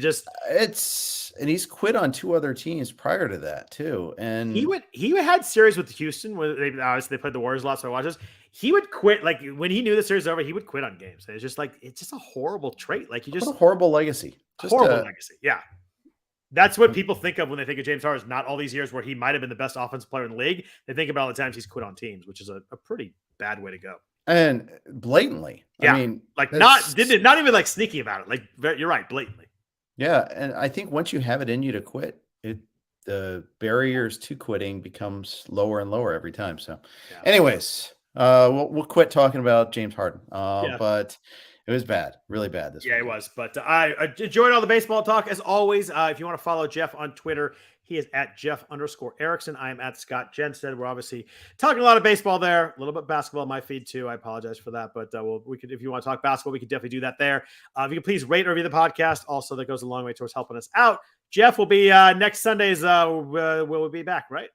and he's quit on 2 other teams prior to that too. And he had series with Houston where they played the Warriors a lot, so I watched this. He would quit, like when he knew the series was over, he would quit on games. It's just a horrible trait. Like, a horrible legacy. Legacy. Yeah. That's what people think of when they think of James Harden. Not all these years where he might have been the best offensive player in the league. They think about all the times he's quit on teams, which is a pretty bad way to go. And blatantly. Yeah. I mean, like not even like sneaky about it. Like, you're right, blatantly. Yeah. And I think once you have it in you to quit, the barriers to quitting becomes lower and lower every time. So, Yeah. anyways, we'll quit talking about James Harden. Yeah. But it was bad, really bad this week. Yeah, it was. But I enjoyed all the baseball talk as always. If you want to follow Jeff on Twitter, he is at Jeff_Erickson. I am at Scott Jenstad. We're obviously talking a lot of baseball there, a little bit basketball on my feed too. I apologize for that, but we could, if you want to talk basketball, we could definitely do that there. If you could please rate or review the podcast, also that goes a long way towards helping us out. Jeff will be next Sundays. Will be back, right?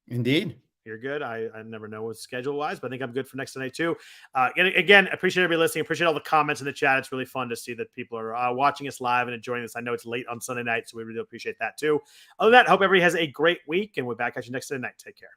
Indeed. You're good. I never know what's schedule wise, but I think I'm good for next Sunday too. And again, appreciate everybody listening. Appreciate all the comments in the chat. It's really fun to see that people are watching us live and enjoying this. I know it's late on Sunday night, so we really appreciate that too. Other than that, hope everybody has a great week, and we're back at you next Sunday night. Take care.